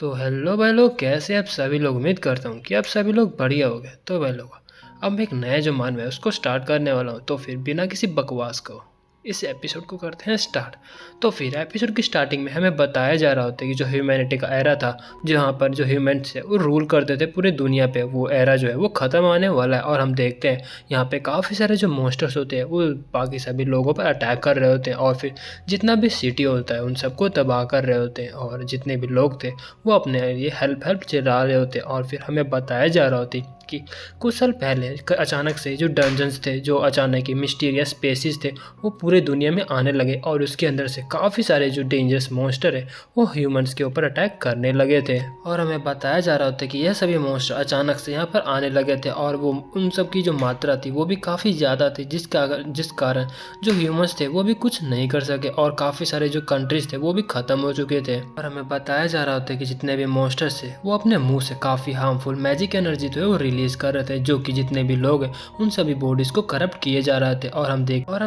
तो हेलो भाई लोग, कैसे आप सभी लोग। उम्मीद करता हूँ कि आप सभी लोग बढ़िया हो गए। तो भाई लोग, अब मैं एक नया जो मानव है उसको स्टार्ट करने वाला हूँ। तो फिर बिना किसी बकवास को इस एपिसोड को करते हैं स्टार्ट। तो फिर एपिसोड की स्टार्टिंग में हमें बताया जा रहा होता है कि जो ह्यूमैनिटी का एरा था, जहाँ पर जो ह्यूमंस है वो रूल करते थे पूरी दुनिया पे, वो एरा जो है वो ख़त्म आने वाला है। और हम देखते हैं यहाँ पे काफ़ी सारे जो मॉन्स्टर्स होते हैं वो बाकी सभी लोगों पर अटैक कर रहे होते हैं, और फिर जितना भी सिटी होता है उन सबको तबाह कर रहे होते हैं। और जितने भी लोग थे वो अपने लिए हेल्प हेल्प चिल्ला रहे होते। और फिर हमें बताया जा रहा होता कि कुछ साल पहले अचानक से जो डंजन्स थे, जो अचानक ही मिस्टीरियस स्पेसिस थे, वो पूरे दुनिया में आने लगे। और उसके अंदर से काफ़ी सारे जो डेंजरस मॉन्स्टर है वो ह्यूमंस के ऊपर अटैक करने लगे थे। और हमें बताया जा रहा होता है कि यह सभी मॉन्स्टर अचानक से यहाँ पर आने लगे थे, और वो उन सब की जो मात्रा थी वो भी काफ़ी ज़्यादा थी, जिस कारण जो ह्यूमंस थे वो भी कुछ नहीं कर सके, और काफ़ी सारे जो कंट्रीज थे वो भी ख़त्म हो चुके थे। और हमें बताया जा रहा होता है कि जितने भी मॉन्स्टर्स थे वो अपने मुंह से काफ़ी हार्मफुल मैजिक एनर्जी तो है वो रिलीज कर रहे थे, जो कि जितने भी लोग हैं उन सभी बॉडीज को करप्ट किए जा रहे थे। और हम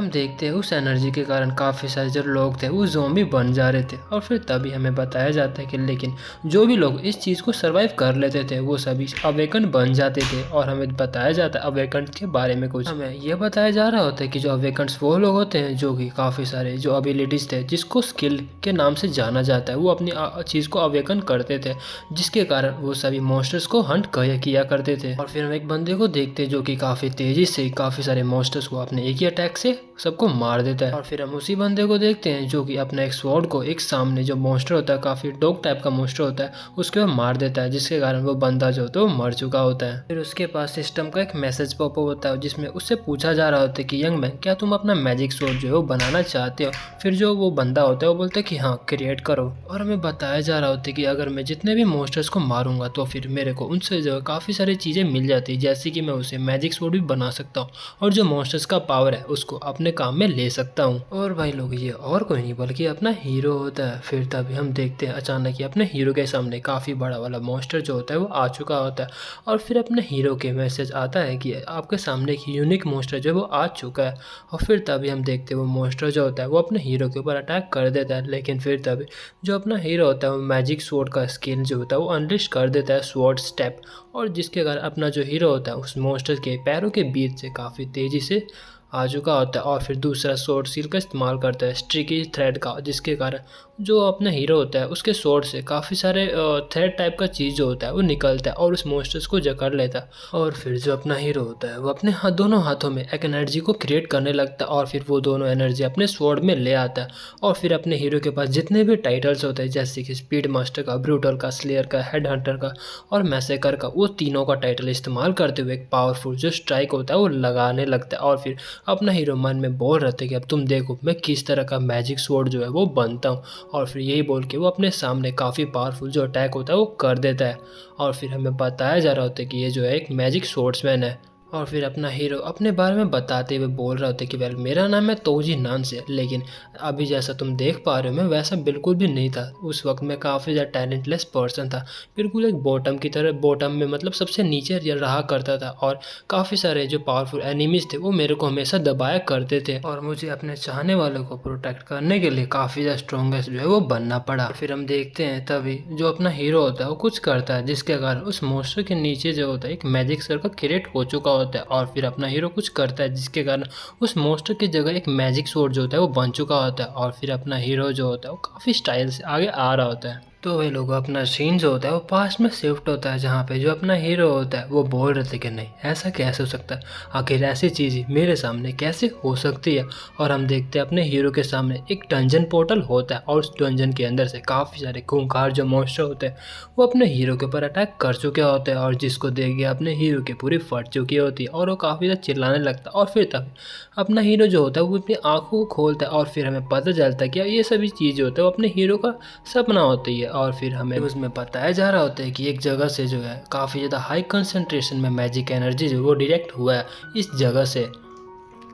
देखते हैं उस एनर्जी के कारण काफ़ी सारे जो लोग थे वो ज़ॉम्बी बन जा रहे थे। और फिर तभी हमें बताया जाता है कि लेकिन जो भी लोग इस चीज़ को सर्वाइव कर लेते थे वो सभी अवेकन बन जाते थे। और हमें बताया जाता है अवेकन के बारे में कुछ हमें यह बताया जा रहा होता है कि जो अवेकन्स वो लोग होते हैं जो कि काफ़ी सारे जो एबिलिटीज़ थे, जिसको स्किल के नाम से जाना जाता है, वो अपनी चीज़ को अवेकन करते थे, जिसके कारण वो सभी मॉन्स्टर्स को हंट किया करते थे। और फिर हम एक बंदे को देखते हैं जो कि काफ़ी तेज़ी से काफ़ी सारे मॉन्स्टर्स को अपने एक ही अटैक से सबको मार देता है। और फिर हम उसी बंदे को देखते हैं जो कि अपना एक स्वॉर्ड को एक सामने जो मॉन्स्टर होता है, काफ़ी डॉग टाइप का मॉन्स्टर होता है, उसके ऊपर मार देता है, जिसके कारण वो बंदा जो होता है वो मर चुका होता है। फिर उसके पास सिस्टम का एक मैसेज पॉपअप होता है जिसमें उससे पूछा जा रहा होता है कि यंग मैन, क्या तुम अपना मैजिक स्वॉर्ड जो है वो बनाना चाहते हो। फिर जो वो बंदा होता है वो बोलता है कि हाँ, क्रिएट करो। और हमें बताया जा रहा होता है कि अगर मैं जितने भी मॉन्स्टर्स को मारूंगा तो फिर मेरे को उनसे जो है काफ़ी सारी चीज़ें मिल जाती है, जैसे कि मैं उसे मैजिक स्वॉर्ड भी बना सकता हूँ, और जो मॉन्स्टर्स का पावर है उसको अपने काम में ले सकता हूँ। और भाई लोग, ये और कोई नहीं बल्कि अपना हीरो होता है। फिर तभी हम देखते हैं अचानक ही अपने हीरो के सामने काफ़ी बड़ा वाला मॉन्स्टर जो होता है वो आ चुका होता है। और फिर अपने हीरो के मैसेज आता है कि आपके सामने एक यूनिक मॉन्स्टर जो है वो आ चुका है। और फिर तभी हम देखते हैं वो मॉन्स्टर जो होता है वो अपने हीरो के ऊपर अटैक कर देता है। लेकिन फिर तभी जो अपना हीरो होता है वो मैजिक स्वॉर्ड का स्किल जो होता है वो अनलिस्ट कर देता है, स्वॉर्ड स्टेप। और जिसके कारण अपना जो हीरो होता है उस मॉन्स्टर के पैरों के बीच से काफ़ी तेज़ी से आ चुका होता है। और फिर दूसरा स्वॉर्ड सील का इस्तेमाल करता है, स्ट्रिकी थ्रेड का, जिसके कारण जो अपना हीरो होता है उसके स्वॉर्ड से काफ़ी सारे थ्रेड टाइप का चीज़ जो होता है वो निकलता है और उस मॉन्स्टर्स को जकड़ लेता है। और फिर जो अपना हीरो होता है वो अपने दोनों हाथों में एक एनर्जी को क्रिएट करने लगता है, और फिर वो दोनों एनर्जी अपने स्वॉर्ड में ले आता है। और फिर अपने हीरो के पास जितने भी टाइटल्स होते हैं, जैसे कि स्पीड मास्टर का, ब्रूटल का, स्लेयर का, हेड हंटर का और मैसेकर का, वो तीनों का टाइटल इस्तेमाल करते हुए एक पावरफुल जो स्ट्राइक होता है वो लगाने लगता है। और फिर अपना हीरो मन में बोल रहे थे कि अब तुम देखो मैं किस तरह का मैजिक स्वॉर्ड जो है वो बनता हूँ। और फिर यही बोल के वो अपने सामने काफ़ी पावरफुल जो अटैक होता है वो कर देता है। और फिर हमें बताया जा रहा होता है कि ये जो है एक मैजिक स्वॉर्ड्समैन है। और फिर अपना हीरो अपने बारे में बताते हुए बोल रहे होते कि वेल, मेरा नाम है तोजी नान से, लेकिन अभी जैसा तुम देख पा रहे हो मैं वैसा बिल्कुल भी नहीं था। उस वक्त मैं काफ़ी ज़्यादा टैलेंटलेस पर्सन था, बिल्कुल एक बॉटम की तरह, बॉटम में मतलब सबसे नीचे रहा करता था। और काफ़ी सारे जो पावरफुल एनिमीज थे वो मेरे को हमेशा दबाया करते थे, और मुझे अपने चाहने वालों को प्रोटेक्ट करने के लिए काफ़ी ज़्यादा स्ट्रॉन्गेस्ट जो है वो बनना पड़ा। फिर हम देखते हैं तभी जो अपना हीरो होता है वो कुछ करता है, जिसके कारण उस मॉन्स्टर के नीचे जो होता है एक मैजिक सर्कल क्रिएट हो चुका होता है। और फिर अपना हीरो कुछ करता है जिसके कारण उस मॉन्स्टर की जगह एक मैजिक स्वॉर्ड जो होता है वो बन चुका होता है। और फिर अपना हीरो जो होता है वो काफ़ी स्टाइल से आगे आ रहा होता है। तो वे लोग अपना सीन जो होता है वो पास्ट में शिफ्ट होता है, जहाँ पे जो अपना हीरो होता है वो बोल रहे थे कि नहीं, ऐसा कैसे हो सकता है, आखिर ऐसी चीज़ मेरे सामने कैसे हो सकती है। और हम देखते हैं अपने हीरो के सामने एक डंजन पोर्टल होता है, और उस डंजन के अंदर से काफ़ी सारे खूंखार जो मॉन्स्टर होते हैं वो अपने हीरो के ऊपर अटैक कर चुके होते हैं, और जिसको देख के अपने हीरो की पूरी फट चुकी होती है और वो काफ़ी ज़्यादा चिल्लाने लगता है। और फिर तब अपना हीरो जो होता है वो अपनी आंखों को खोलता है, और फिर हमें पता चलता है कि ये सभी चीज़ जो होता है वो अपने हीरो का सपना होती है। और फिर हमें उसमें बताया जा रहा होता है कि एक जगह से जो है काफ़ी ज़्यादा हाई कंसंट्रेशन में मैजिक एनर्जी जो वो डायरेक्ट हुआ है इस जगह से,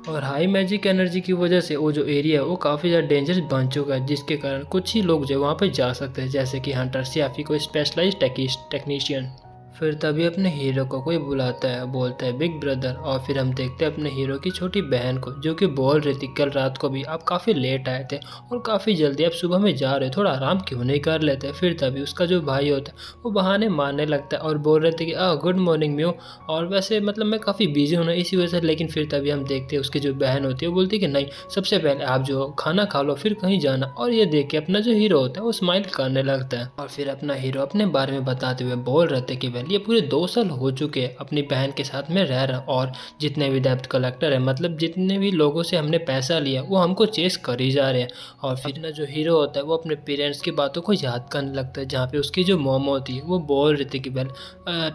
और हाई मैजिक एनर्जी की वजह से वो जो एरिया है वो काफ़ी ज़्यादा डेंजरस बन चुका है, जिसके कारण कुछ ही लोग जो वहाँ पे जा सकते हैं, जैसे कि हंटर्स या फिर कोई स्पेशलाइज टेक्नीशियन। फिर तभी अपने हीरो को कोई बुलाता है, बोलता है बिग ब्रदर। और फिर हम देखते हैं अपने हीरो की छोटी बहन को, जो कि बोल रही थी कल रात को भी आप काफ़ी लेट आए थे और काफ़ी जल्दी आप सुबह में जा रहे हो, थोड़ा आराम क्यों नहीं कर लेते। फिर तभी उसका जो भाई होता है वो बहाने मारने लगता है और बोल रहे थे कि गुड मॉर्निंग म्यू, और वैसे मतलब मैं काफ़ी बिजी हूँ ना इसी वजह से। लेकिन फिर तभी हम देखते हैं उसकी जो बहन होती है वो बोलती है कि नहीं, सबसे पहले आप जो खाना खा लो फिर कहीं जाना। और ये देख के अपना जो हीरो होता है वो स्माइल करने लगता है। और फिर अपना हीरो अपने बारे में बताते हुए बोल रहे थे कि वेल ये पूरे 2 साल हो चुके हैं अपनी बहन के साथ में रह रहा, और जितने भी डेब्ट कलेक्टर है, मतलब जितने भी लोगों से हमने पैसा लिया वो हमको चेस कर ही जा रहे हैं। और फिर अपना जो हीरो होता है वो अपने पेरेंट्स की बातों को याद करने लगता है, जहाँ पे उसकी जो मॉम होती है वो बोल रही थी कि वेल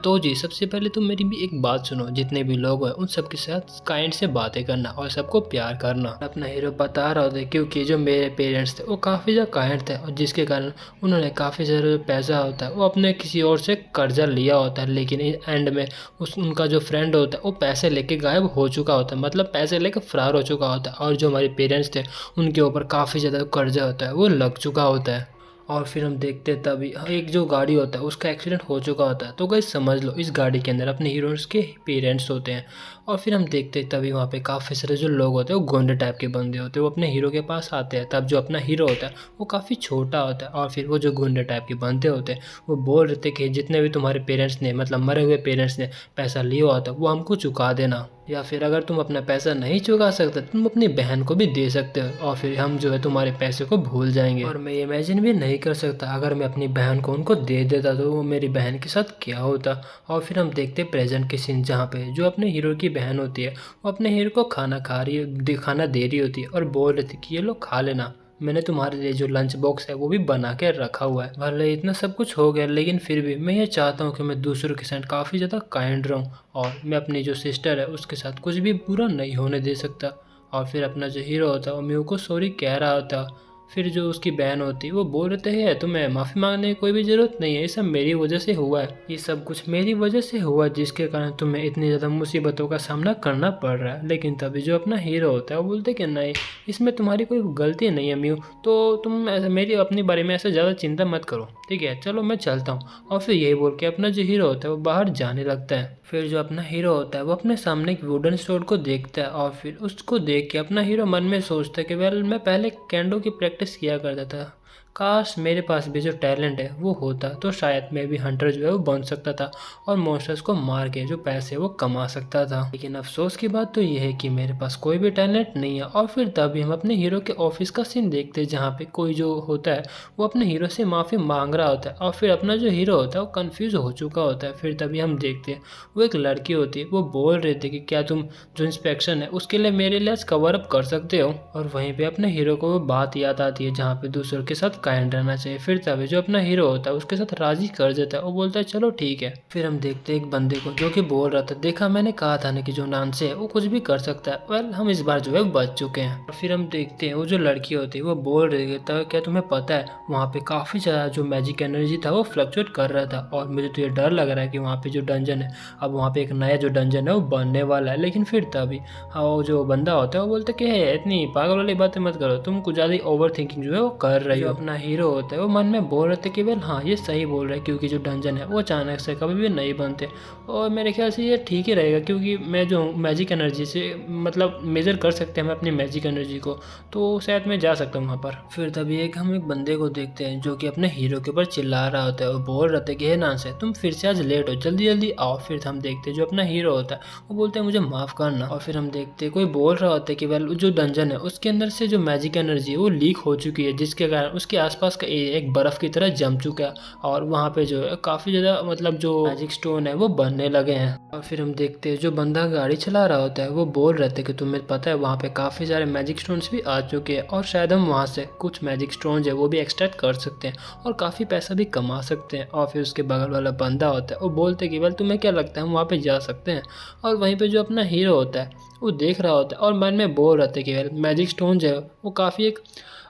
तो जी सबसे पहले तुम मेरी भी एक बात सुनो, जितने भी लोग हैं उन सबके साथ काइंड से बातें करना और सबको प्यार करना। अपना हीरो बता रहा होता है क्योंकि जो मेरे पेरेंट्स थे वो काफ़ी ज़्यादा काइंड थे, और जिसके कारण उन्होंने काफ़ी ज़्यादा पैसा होता है वो अपने किसी और से कर्जा लिया होता है, लेकिन एंड में उनका जो फ्रेंड होता है वो पैसे लेके गायब हो चुका होता है, मतलब पैसे लेके फरार हो चुका होता है। और जो हमारे पेरेंट्स थे उनके ऊपर काफ़ी ज़्यादा कर्जा होता है वो लग चुका होता है। और फिर हम देखते हैं तभी एक जो गाड़ी होता है उसका एक्सीडेंट हो चुका होता है। तो गाइस समझ लो इस गाड़ी के अंदर अपने हीरोइंस के पेरेंट्स होते हैं। और फिर हम देखते हैं तभी वहाँ पे काफ़ी सारे जो लोग होते हैं वो गुंडे टाइप के बंदे होते हैं, वो अपने हीरो के पास आते हैं। तब जो अपना हीरो होता है वो काफ़ी छोटा होता है, और फिर वो जो गुंडे टाइप के बंदे होते हैं वो बोल रहे थे कि जितने भी तुम्हारे पेरेंट्स ने, मतलब मरे हुए पेरेंट्स ने पैसा लिया होता है वो हमको चुका देना, या फिर अगर तुम अपना पैसा नहीं चुका सकते तुम अपनी बहन को भी दे सकते हो, और फिर हम जो है तुम्हारे पैसे को भूल जाएंगे। और मैं इमेजिन भी नहीं कर सकता अगर मैं अपनी बहन को उनको दे देता तो वो मेरी बहन के साथ क्या होता। और फिर हम देखते प्रेजेंट के सीन, जहाँ पे जो अपने हीरो की बहन होती है वो अपने हीरो को खाना खा रही है, खाना दे रही होती है और बोल रही थी कि ये लो खा लेना, मैंने तुम्हारे लिए जो लंच बॉक्स है वो भी बना के रखा हुआ है। भले इतना सब कुछ हो गया लेकिन फिर भी मैं ये चाहता हूँ कि मैं दूसरों के साथ काफ़ी ज़्यादा काइंड रहूँ, और मैं अपनी जो सिस्टर है उसके साथ कुछ भी बुरा नहीं होने दे सकता। और फिर अपना जो हीरो होता है वो म्यू को सॉरी कह रहा होता। फिर जो उसकी बहन होती है वो बोल रहे थे तुम्हें माफ़ी मांगने की कोई भी ज़रूरत नहीं है, ये सब मेरी वजह से हुआ है, ये सब कुछ मेरी वजह से हुआ जिसके कारण तुम्हें इतनी ज़्यादा मुसीबतों का सामना करना पड़ रहा है। लेकिन तभी जो अपना हीरो होता है वो बोलते कि नहीं, इसमें तुम्हारी कोई गलती नहीं है म्यू, तो तुम ऐसा मेरी अपने बारे में ऐसा ज़्यादा चिंता मत करो, ठीक है चलो मैं चलता हूँ। और फिर यही बोल के अपना जो हीरो होता है वो बाहर जाने लगता है। फिर जो अपना हीरो होता है वो अपने सामने एक वुडन स्टोर को देखता है, और फिर उसको देख के अपना हीरो मन में सोचता है कि वेल मैं पहले कैंडो की प्रैक्टिस किया करता था, काश मेरे पास भी जो टैलेंट है वो होता तो शायद मैं भी हंटर जो है वो बन सकता था और मॉन्स्टर्स को मार के जो पैसे वो कमा सकता था। लेकिन अफसोस की बात तो ये है कि मेरे पास कोई भी टैलेंट नहीं है। और फिर तभी हम अपने हीरो के ऑफिस का सीन देखते हैं, जहाँ पे कोई जो होता है वो अपने हीरो से माफ़ी मांग रहा होता है, और फिर अपना जो हीरो होता है वो कन्फ्यूज़ हो चुका होता है। फिर तभी हम देखते हैं वो एक लड़की होती है, वो बोल रही थी कि क्या तुम जो इंस्पेक्शन है उसके लिए मेरे लिए कवर अप कर सकते हो। और वहीं पे अपने हीरो को वो बात याद आती है जहाँ पे दूसरों के साथ काइंड रहना चाहिए। फिर तभी जो अपना हीरो होता है उसके साथ राजी कर देता है, वो बोलता है चलो ठीक है। फिर हम देखते हैं एक बंदे को जो कि बोल रहा था देखा मैंने कहा था ना कि जो नान से है वो कुछ भी कर सकता है, वेल हम इस बार जो है बच चुके हैं। और फिर हम देखते हैं वो जो लड़की होती है वो बोल रही था क्या तुम्हें पता है वहाँ पे काफ़ी ज़्यादा जो मैजिक एनर्जी था वो फ्लक्चुएट कर रहा था, और मुझे तो ये डर लग रहा है कि वहाँ पे जो डंजन है अब वहाँ पे एक नया जो डंजन है वो बनने वाला है। लेकिन फिर तभी वो जो बंदा होता है वो बोलता है कि इतनी पागल वाली बातें मत करो, तुम कुछ ज़्यादा ओवर थिंकिंग जो है वो कर रही हो। अपना हीरो होता है वो मन में बोल रहे थे कि वेल हाँ ये सही बोल रहे हैं, क्योंकि जो डंजन है वो अचानक से कभी भी नहीं बनते, और मेरे ख्याल से ये ठीक ही रहेगा क्योंकि मैं जो मैजिक एनर्जी से मतलब मेजर कर सकते हैं हम अपनी मैजिक एनर्जी को, तो शायद मैं जा सकता हूँ वहाँ पर। फिर तभी हम एक बंदे को देखते हैं जो कि अपने हीरो के ऊपर चिल्ला रहा होता है, वो बोल रहे थे कि हे नान से तुम फिर से आज लेट हो, जल्दी जल्दी आओ। फिर हम देखते हैं जो अपना हीरो होता है वो बोलते हैं मुझे माफ़ करना। और फिर हम देखते हैं कोई बोल रहा होता है कि वेल जो डंजन है उसके अंदर से जो मैजिक एनर्जी है वो लीक हो चुकी है, जिसके कारण उसके आसपास का एक बर्फ़ की तरह जम चुका है, और वहाँ पे जो है काफ़ी ज़्यादा मतलब जो मैजिक स्टोन है वो बनने लगे हैं। और फिर हम देखते हैं जो बंदा गाड़ी चला रहा होता है वो बोल रहे थे कि तुम्हें पता है वहाँ पे काफ़ी सारे मैजिक स्टोन्स भी आ चुके हैं, और शायद हम वहाँ से कुछ मैजिक स्टोन्स है वो भी एक्सट्रैक्ट कर सकते हैं और काफ़ी पैसा भी कमा सकते हैं। और फिर उसके बगल वाला बंदा होता है वो बोलते कि वेल तुम्हें क्या लगता है हम वहाँ पे जा सकते हैं। और वहीं पे जो अपना हीरो होता है वो देख रहा होता है और मन में बोल रहा था कि वेल मैजिक स्टोन्स है वो काफ़ी एक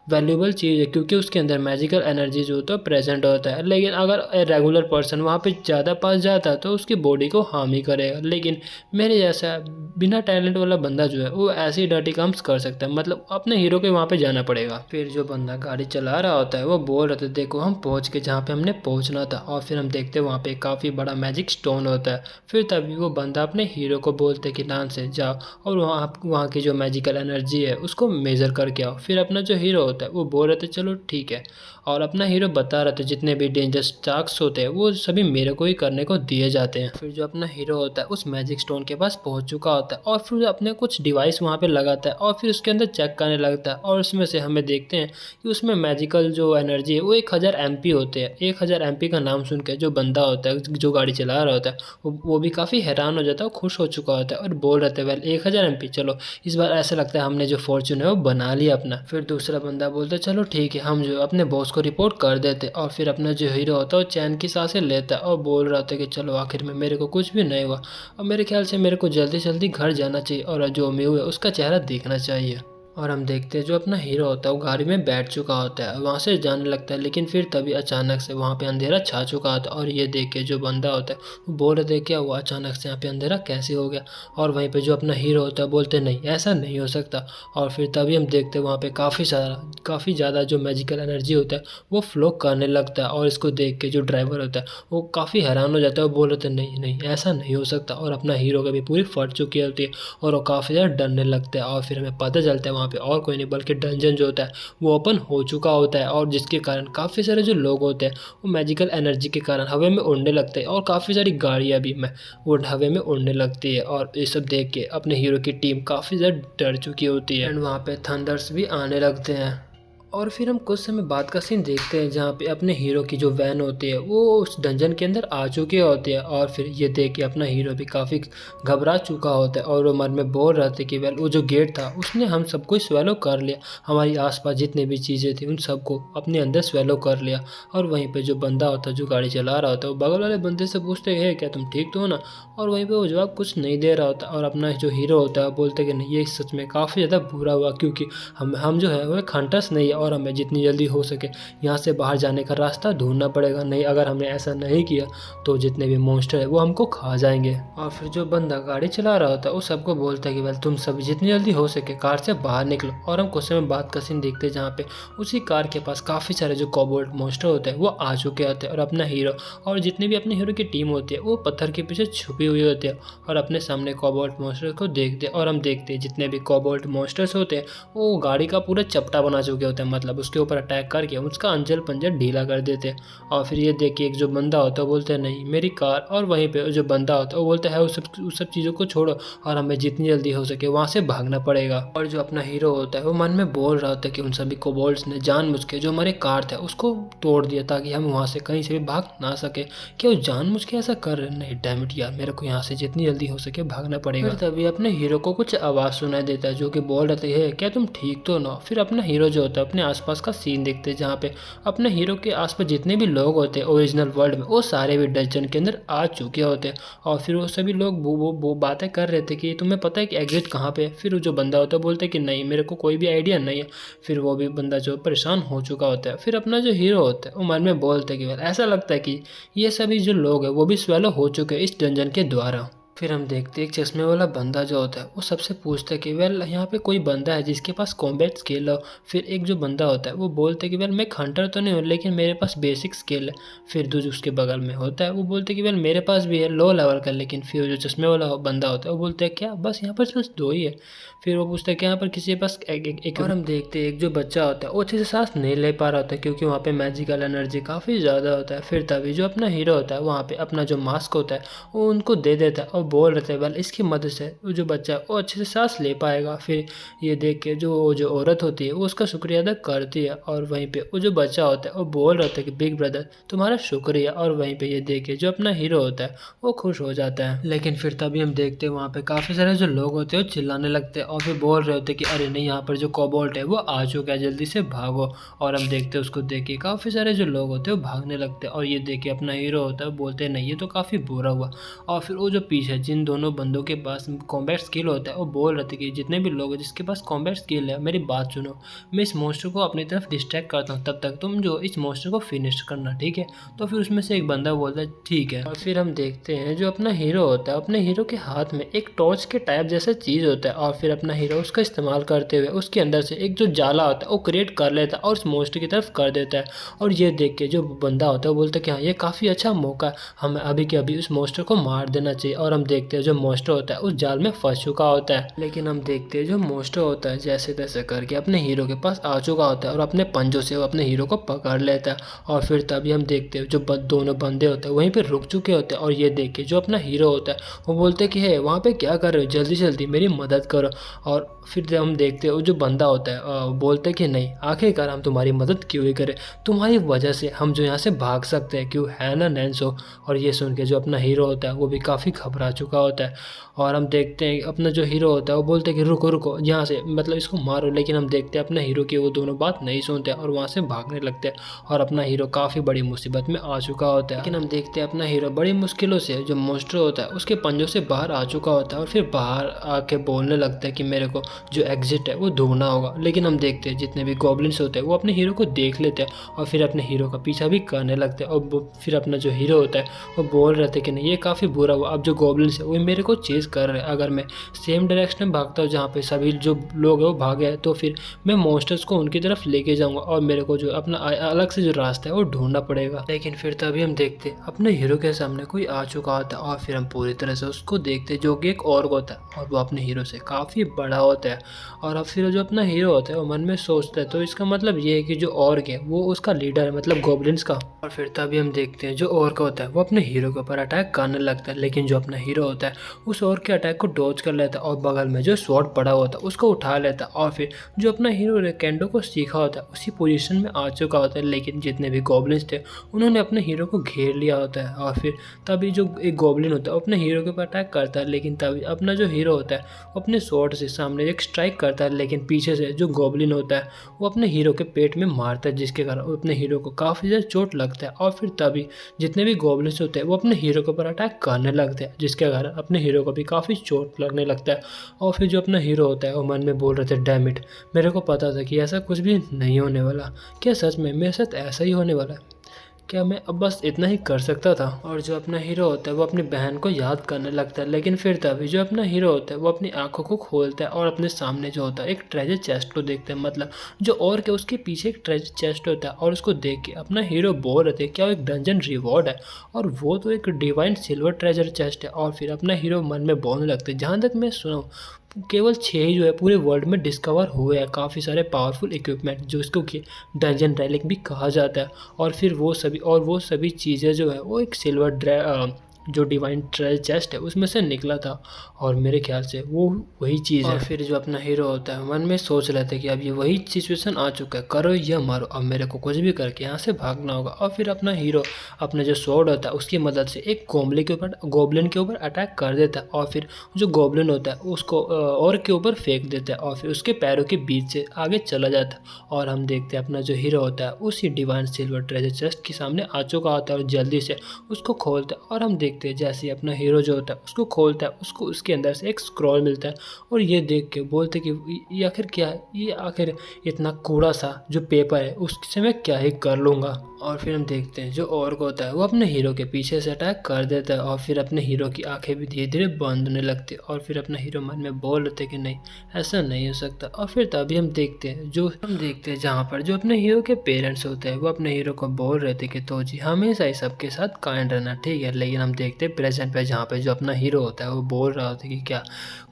वैल्यूबल चीज़ है, क्योंकि उसके अंदर मैजिकल एनर्जी जो होता है प्रेजेंट होता है। लेकिन अगर रेगुलर पर्सन वहाँ पे ज़्यादा पास जाता है तो उसकी बॉडी को हार्म ही करेगा। लेकिन मेरे जैसा बिना टैलेंट वाला बंदा जो है वो ऐसे डर्टी काम्स कर सकता है, मतलब अपने हीरो के वहाँ पे जाना पड़ेगा। फिर जो बंदा गाड़ी चला रहा होता है वो बोल रहा था देखो हम पहुँच के जहाँ पे हमने पहुँचना था, और फिर हम देखते हैं वहाँ पे काफ़ी बड़ा मैजिक स्टोन होता है। फिर तभी वो बंदा अपने हीरो को बोलते कि नाम से जाओ और वहाँ की जो मैजिकल एनर्जी है उसको मेज़र करके आओ। फिर अपना जो हीरो होता है वो बोल रहे थे चलो ठीक है, और अपना हीरो बता रहा था जितने भी डेंजरस टास्क होते हैं वो सभी मेरे को ही करने को दिए जाते हैं। फिर जो अपना हीरो होता है उस मैजिक स्टोन के पास पहुंच चुका होता है और फिर अपने कुछ डिवाइस वहां पे लगाता है और फिर उसके अंदर चेक करने लगता है, और उसमें से हमें देखते हैं कि उसमें मैजिकल जो एनर्जी है वो 1000 MP होते हैं। 1000 MP का नाम सुन के जो बंदा होता है जो गाड़ी चला रहा होता है वो भी काफ़ी हैरान हो जाता है, खुश हो चुका होता है और बोल रहे थे वेल 1000 MP, चलो इस बार ऐसा लगता है हमने जो फॉर्चून है वो बना लिया अपना। फिर दूसरा बंदा बोलता है चलो ठीक है हम जो अपने बॉस को रिपोर्ट कर देते, और फिर अपना जो हीरो होता है वो चैन की सांसें लेता है और बोल रहा था कि चलो आखिर में मेरे को कुछ भी नहीं हुआ, और मेरे ख्याल से मेरे को जल्दी जल्दी घर जाना चाहिए और जो म्यू है उसका चेहरा देखना चाहिए। और हम देखते हैं जो अपना हीरो होता है वो गाड़ी में बैठ चुका होता है, वहाँ से जाने लगता है, लेकिन फिर तभी अचानक से वहाँ पे अंधेरा छा चुका होता है। और ये देख के जो बंदा होता है वो बोल रहे थे क्या हुआ अचानक से यहाँ पे अंधेरा कैसे हो गया, और वहीं पे जो अपना हीरो होता है बोलते नहीं ऐसा नहीं हो सकता। और फिर तभी हम देखते हैं वहाँ पे काफ़ी ज़्यादा जो मैजिकल एनर्जी होता है वो फ्लो करने लगता है, और इसको देख के जो ड्राइवर होता है वो काफ़ी हैरान हो जाता है, वो बोल रहे थे नहीं नहीं ऐसा नहीं हो सकता। और अपना हीरो का भी पूरी फट चुकी होती है और वो काफ़ी ज़्यादा डरने लगता है, और फिर हमें पता चलता है वहाँ पे और कोई नहीं बल्कि डंजन जो होता है वो ओपन हो चुका होता है, और जिसके कारण काफ़ी सारे जो लोग होते हैं वो मैजिकल एनर्जी के कारण हवा में उड़ने लगते हैं, और काफ़ी सारी गाड़ियाँ भी वो हवा में उड़ने लगती है। और ये सब देख के अपने हीरो की टीम काफ़ी ज़्यादा डर चुकी होती है, एंड वहाँ पे थंडर्स भी आने लगते हैं। और फिर हम कुछ समय बाद का सीन देखते हैं जहाँ पे अपने हीरो की जो वैन होती है वो उस डंजन के अंदर आ चुकी होती है, और फिर ये देख के अपना हीरो भी काफ़ी घबरा चुका होता है, और वो मन में बोल रहा था कि वेल वो जो गेट था उसने हम सबको स्वेलो कर लिया, हमारी आसपास जितनी भी चीज़ें थी उन सबको अपने अंदर स्वेलो कर लिया। और वहीं पे जो बंदा होता है जो गाड़ी चला रहा होता है वो बगल वाले बंदे से पूछते हैं क्या तुम ठीक तो हो ना, और वहीं पे वो जवाब कुछ नहीं दे रहा होता। और अपना जो हीरो होता है बोलते कि नहीं ये सच में काफ़ी ज़्यादा बुरा हुआ, क्योंकि हम जो है वो हंटर्स नहीं है और हमें जितनी जल्दी हो सके यहाँ से बाहर जाने का रास्ता ढूंढना पड़ेगा, नहीं अगर हमने ऐसा नहीं किया तो जितने भी मॉन्स्टर है वो हमको खा जाएंगे। और फिर जो बंदा गाड़ी चला रहा होता है वो सबको बोलता है कि वेल तुम सब जितनी जल्दी हो सके कार से बाहर निकलो। और हम कुछ समय बाद का सीन देखते हैं जहाँ पे उसी कार के पास काफ़ी सारे जो कोबोल्ट मॉन्स्टर होते हैं वो आ चुके होते हैं, और अपना हीरो और जितनी भी अपने हीरो की टीम होती है वो पत्थर के पीछे छुपी हुई होती है और अपने सामने कोबोल्ट मॉन्स्टर को देखते हैं। और हम देखते हैं जितने भी कोबोल्ट मॉन्स्टर्स होते हैं वो गाड़ी का पूरा चपटा बना चुके होते हैं, मतलब उसके ऊपर अटैक करके उसका अंजल पंजर ढीला कर देते हैं। और फिर ये देख के एक जो बंदा होता है बोलते हैं नहीं मेरी कार, और वहीं पे जो बंदा होता है वो बोलता है उस सब चीज़ों को छोड़ो और हमें जितनी जल्दी हो सके वहाँ से भागना पड़ेगा। और जो अपना हीरो होता है वो मन में बोल रहा होता है कि उन सभी कोबोल्ट्स ने जानबूझ के जो हमारे कार था उसको तोड़ दिया ताकि हम वहाँ से कहीं से भी भाग ना सके, क्या वो जानबूझ के ऐसा कर रहे हैं? नहीं डैम इट यार, मेरे को यहाँ से जितनी जल्दी हो सके भागना पड़ेगा। फिर तभी अपने हीरो को कुछ आवाज़ सुनाई देता है जो कि बोल रहे थे क्या तुम ठीक तो ना। फिर अपना हीरो जो होता है अपने आसपास का सीन देखते हैं जहाँ पे अपने हीरो के आसपास जितने भी लोग होते हैं ओरिजिनल वर्ल्ड में वो सारे भी डंजन के अंदर आ चुके होते हैं। और फिर वो सभी लोग वो बातें कर रहे थे कि तुम्हें पता है कि एग्जिट कहाँ पे है। फिर जो बंदा होता है बोलते हैं कि नहीं मेरे को कोई भी आइडिया नहीं है। फिर वो भी बंदा जो परेशान हो चुका होता है। फिर अपना जो हीरो होता है वो मन में बोलते हैं कि ऐसा लगता है कि ये सभी जो लोग हैं वो भी स्वेलो हो चुके हैं इस डंजन के द्वारा। फिर हम देखते हैं एक चश्मे वाला बंदा जो होता है वो सबसे पूछता है कि वेल यहाँ पे कोई बंदा है जिसके पास कॉम्बैट स्किल हो। फिर एक जो बंदा होता है वो बोलते हैं कि वेल मैं एक हंटर तो नहीं हूँ लेकिन मेरे पास बेसिक स्किल है। फिर जो उसके बगल में होता है वो बोलते हैं कि वेल मेरे पास भी है लो लेवल का, लेकिन फिर जो चश्मे वाला बंदा होता है वो बोलते हैं क्या बस यहाँ पर बस दो ही है। फिर वो पूछता है कि यहाँ पर किसी के पास एक और हम देखते हैं एक जो बच्चा होता है वो अच्छे से सांस नहीं ले पा रहा होता है क्योंकि वहाँ पे मैजिकल एनर्जी काफ़ी ज़्यादा होता है। फिर तभी जो अपना हीरो होता है वहाँ पे अपना जो मास्क होता है वो उनको दे देता है और बोल रहे थे वेल इसकी मदद से वो जो बच्चा है वो अच्छे से सांस ले पाएगा। फिर ये देख के जो औरत होती है वो उसका शुक्रिया अदा करती है, और वहीं पे वो जो बच्चा होता है वो बोल रहा था कि बिग ब्रदर तुम्हारा शुक्रिया। और वहीं पे ये देख के जो अपना हीरो होता है वो खुश हो जाता है। लेकिन फिर तभी हम देखते हैं वहाँ पे काफ़ी सारे जो लोग होते हैं वो चिल्लाने लगते हैं और फिर बोल रहे होते कि अरे नहीं यहाँ पर जो कोबोल्ट है वो आ चुका है जल्दी से भागो। और हम देखते हैं उसको देख के काफ़ी सारे जो लोग होते हैं वो भागने लगते हैं, और ये देख के अपना हीरो होता है बोलते हैं नहीं ये तो काफ़ी बुरा हुआ। और फिर वो जो पीछे है जिन दोनों बंदों के पास कॉम्बैट स्किल होता है वो बोल रहे थे कि जितने भी लोग हैं जिसके पास कॉम्बैट स्किल है मेरी बात सुनो, मैं इस मॉन्स्टर को अपनी तरफ डिस्ट्रैक्ट करता हूँ, तब तक तुम जो इस मॉन्स्टर को फिनिश करना, ठीक है। तो फिर उसमें से एक बंदा बोलता है ठीक है। और फिर हम देखते हैं जो अपना हीरो होता है अपने हीरो के हाथ में एक टॉर्च के टाइप जैसा चीज़ होता है, और फिर अपना हीरो उसका इस्तेमाल करते हुए उसके अंदर से एक जो जाला होता है वो क्रिएट कर लेता है और उस मॉन्स्टर की तरफ कर देता है। और ये देख के जो बंदा होता है वो बोलता है कि हाँ ये काफ़ी अच्छा मौका है, हमें अभी के अभी उस मॉन्स्टर को मार देना चाहिए। और हम देखते हैं जो मॉन्स्टर होता है उस जाल में फंस चुका होता है, लेकिन हम देखते हैं जो मॉन्स्टर होता है जैसे तैसे करके अपने हीरो के पास आ चुका होता है और अपने पंजों से वो अपने हीरो को पकड़ लेता है। और फिर तभी हम देखते हैं जो दोनों बंदे होते हैं वहीं पे रुक चुके होते हैं, और ये देख के जो अपना हीरो होता है वो बोलते हैं कि है वहाँ पे क्या कर रहे हो, जल्दी जल्दी मेरी मदद करो। और फिर जब हम देखते हैं वो जो बंदा होता है बोलते हैं कि नहीं, आखिरकार हम तुम्हारी मदद क्यों ही करें, तुम्हारी वजह से हम जो यहाँ से भाग सकते हैं, क्यों है ना नैन्सो। और ये सुन के जो अपना हीरो होता है वो भी काफ़ी घबरा चुका होता है। और हम देखते हैं अपना जो हीरो होता है वो बोलते हैं कि रुको रुको यहाँ से, मतलब इसको मारो। लेकिन हम देखते हैं अपने हीरो की वो दोनों बात नहीं सुनते और वहाँ से भागने लगते हैं, और अपना हीरो काफ़ी बड़ी मुसीबत में आ चुका होता है। लेकिन हम देखते हैं अपना हीरो बड़ी मुश्किलों से जो मॉन्स्टर होता है उसके पंजों से बाहर आ चुका होता है, और फिर बाहर आके बोलने लगता है कि मेरे को जो एग्जिट है वो ढूंढना होगा। लेकिन हम देखते हैं जितने भी गॉब्लिन्स होते हैं वो अपने हीरो को देख लेते हैं और फिर अपने हीरो का पीछा भी करने लगते हैं। और फिर अपना जो हीरो होता है वो बोल रहे थे कि नहीं ये काफ़ी बुरा हुआ, अब जो गॉब्लिन्स है वो मेरे को चेज़ कर रहे हैं, अगर मैं सेम डायरेक्शन में भागता हूँ जहाँ पे सभी जो लोग हैं वो भागे हैं तो फिर मैं मॉन्स्टर्स को उनकी तरफ लेके जाऊँगा और मेरे को जो अपना अलग से जो रास्ता है वो ढूंढना पड़ेगा। लेकिन फिर तभी हम देखते हैं अपने हीरो के सामने कोई आ चुका होता है, और फिर हम पूरी तरह से उसको देखते हैं जो कि एक ऑर्क होता है और वो अपने हीरो से काफ़ी बड़ा होता है। और अब फिर जो अपना हीरो होता है वो मन में सोचता है तो इसका मतलब ये है कि जो ऑर्क है वो उसका लीडर है, मतलब गॉब्लिन्स का। और फिर तभी हम देखते हैं जो ऑर्क होता है वो अपने हीरो के ऊपर अटैक करने लगता है, लेकिन जो अपना हीरो होता है उस ऑर्क के अटैक को डॉज कर लेता है और बगल में जो स्वॉर्ड पड़ा होता है उसको उठा लेता है। और फिर जो अपना हीरो रेकेंडो को सीखा होता है उसी पोजीशन में आ चुका होता है, लेकिन जितने भी गॉब्लिन्स थे उन्होंने अपने हीरो को घेर लिया होता है। और फिर तभी जो एक गॉब्लिन होता है वो अपने हीरो के ऊपर अटैक करता है, लेकिन तभी अपना जो हीरो होता है वो अपने स्वॉर्ड से सामने एक स्ट्राइक करता है, लेकिन पीछे से जो गॉब्लिन होता है वो अपने हीरो के पेट में मारता है, जिसके कारण अपने हीरो को काफ़ी ज़्यादा चोट लगता है। और फिर तभी जितने भी गॉब्लिन्स होते हैं वो अपने हीरो के ऊपर अटैक करने लगते हैं, जिसके कारण अपने हीरो को भी काफ़ी चोट लगने लगता है। और फिर जो अपना हीरो होता है वो मन में बोल रहे थे डैम इट, मेरे को पता था कि ऐसा कुछ भी नहीं होने वाला, क्या सच में मेरे साथ ऐसा ही होने वाला है, क्या मैं अब बस इतना ही कर सकता था। और जो अपना हीरो होता है वो अपनी बहन को याद करने लगता है, लेकिन फिर तभी जो अपना हीरो होता है वो अपनी आंखों को खोलता है और अपने सामने जो होता है एक ट्रेजर चेस्ट को देखता है, मतलब जो और के उसके पीछे एक ट्रेजर चेस्ट होता है। और उसको देख के अपना हीरो बोल रहे थे क्या वो एक डंजन रिवॉर्ड है, और वो तो एक डिवाइन सिल्वर ट्रेजर चेस्ट है। और फिर अपना हीरो मन में बोलने लगता है जहाँ तक मैं सुना केवल 6 ही जो है पूरे वर्ल्ड में डिस्कवर हुए हैं काफ़ी सारे पावरफुल इक्विपमेंट जो इसको कि डंजन रेलिक भी कहा जाता है। और फिर वो सभी चीज़ें जो है वो एक सिल्वर जो डिवाइन ट्रेजर चेस्ट है उसमें से निकला था, और मेरे ख्याल से वो वही चीज़ है। और फिर जो अपना हीरो होता है मन में सोच रहे थे कि अब ये वही सिचुएशन आ चुका है, करो या मारो, अब मेरे को कुछ भी करके यहाँ से भागना होगा। और फिर अपना हीरो अपना जो स्वॉर्ड होता है उसकी मदद से एक गोब्लिन के ऊपर अटैक कर देता है, और फिर जो गोब्लिन होता है उसको और के ऊपर फेंक देता है और फिर उसके पैरों के बीच से आगे चला जाता है। और हम देखते हैं अपना जो हीरो होता है उसी डिवाइन सिल्वर ट्रेजर चेस्ट के सामने आ चुका होता है और जल्दी से उसको खोलता है। और हम देखते हैं जैसे अपना हीरो जो होता है उसको खोलता है उसको उसके अंदर से एक स्क्रॉल मिलता है, और ये देख के बोलते कि ये आखिर क्या है, ये आखिर इतना कूड़ा सा जो पेपर है उससे मैं क्या ही कर लूँगा। और फिर हम देखते हैं जो ऑर्क होता है वो अपने हीरो के पीछे से अटैक कर देता है, और फिर अपने हीरो की आंखें भी धीरे धीरे बंद होने लगती है। और फिर अपना हीरो मन में बोल रहे थे कि नहीं ऐसा नहीं हो सकता। और फिर तभी हम देखते हैं जहाँ पर जो अपने हीरो के पेरेंट्स होते हैं वो अपने हीरो को बोल रहे थे कि तो जी हमेशा ही सबके साथ काइंड रहना, ठीक है। लेकिन हम देखते हैं प्रेजेंट पे जहाँ पे जो अपना हीरो होता है वो बोल रहा होता है कि क्या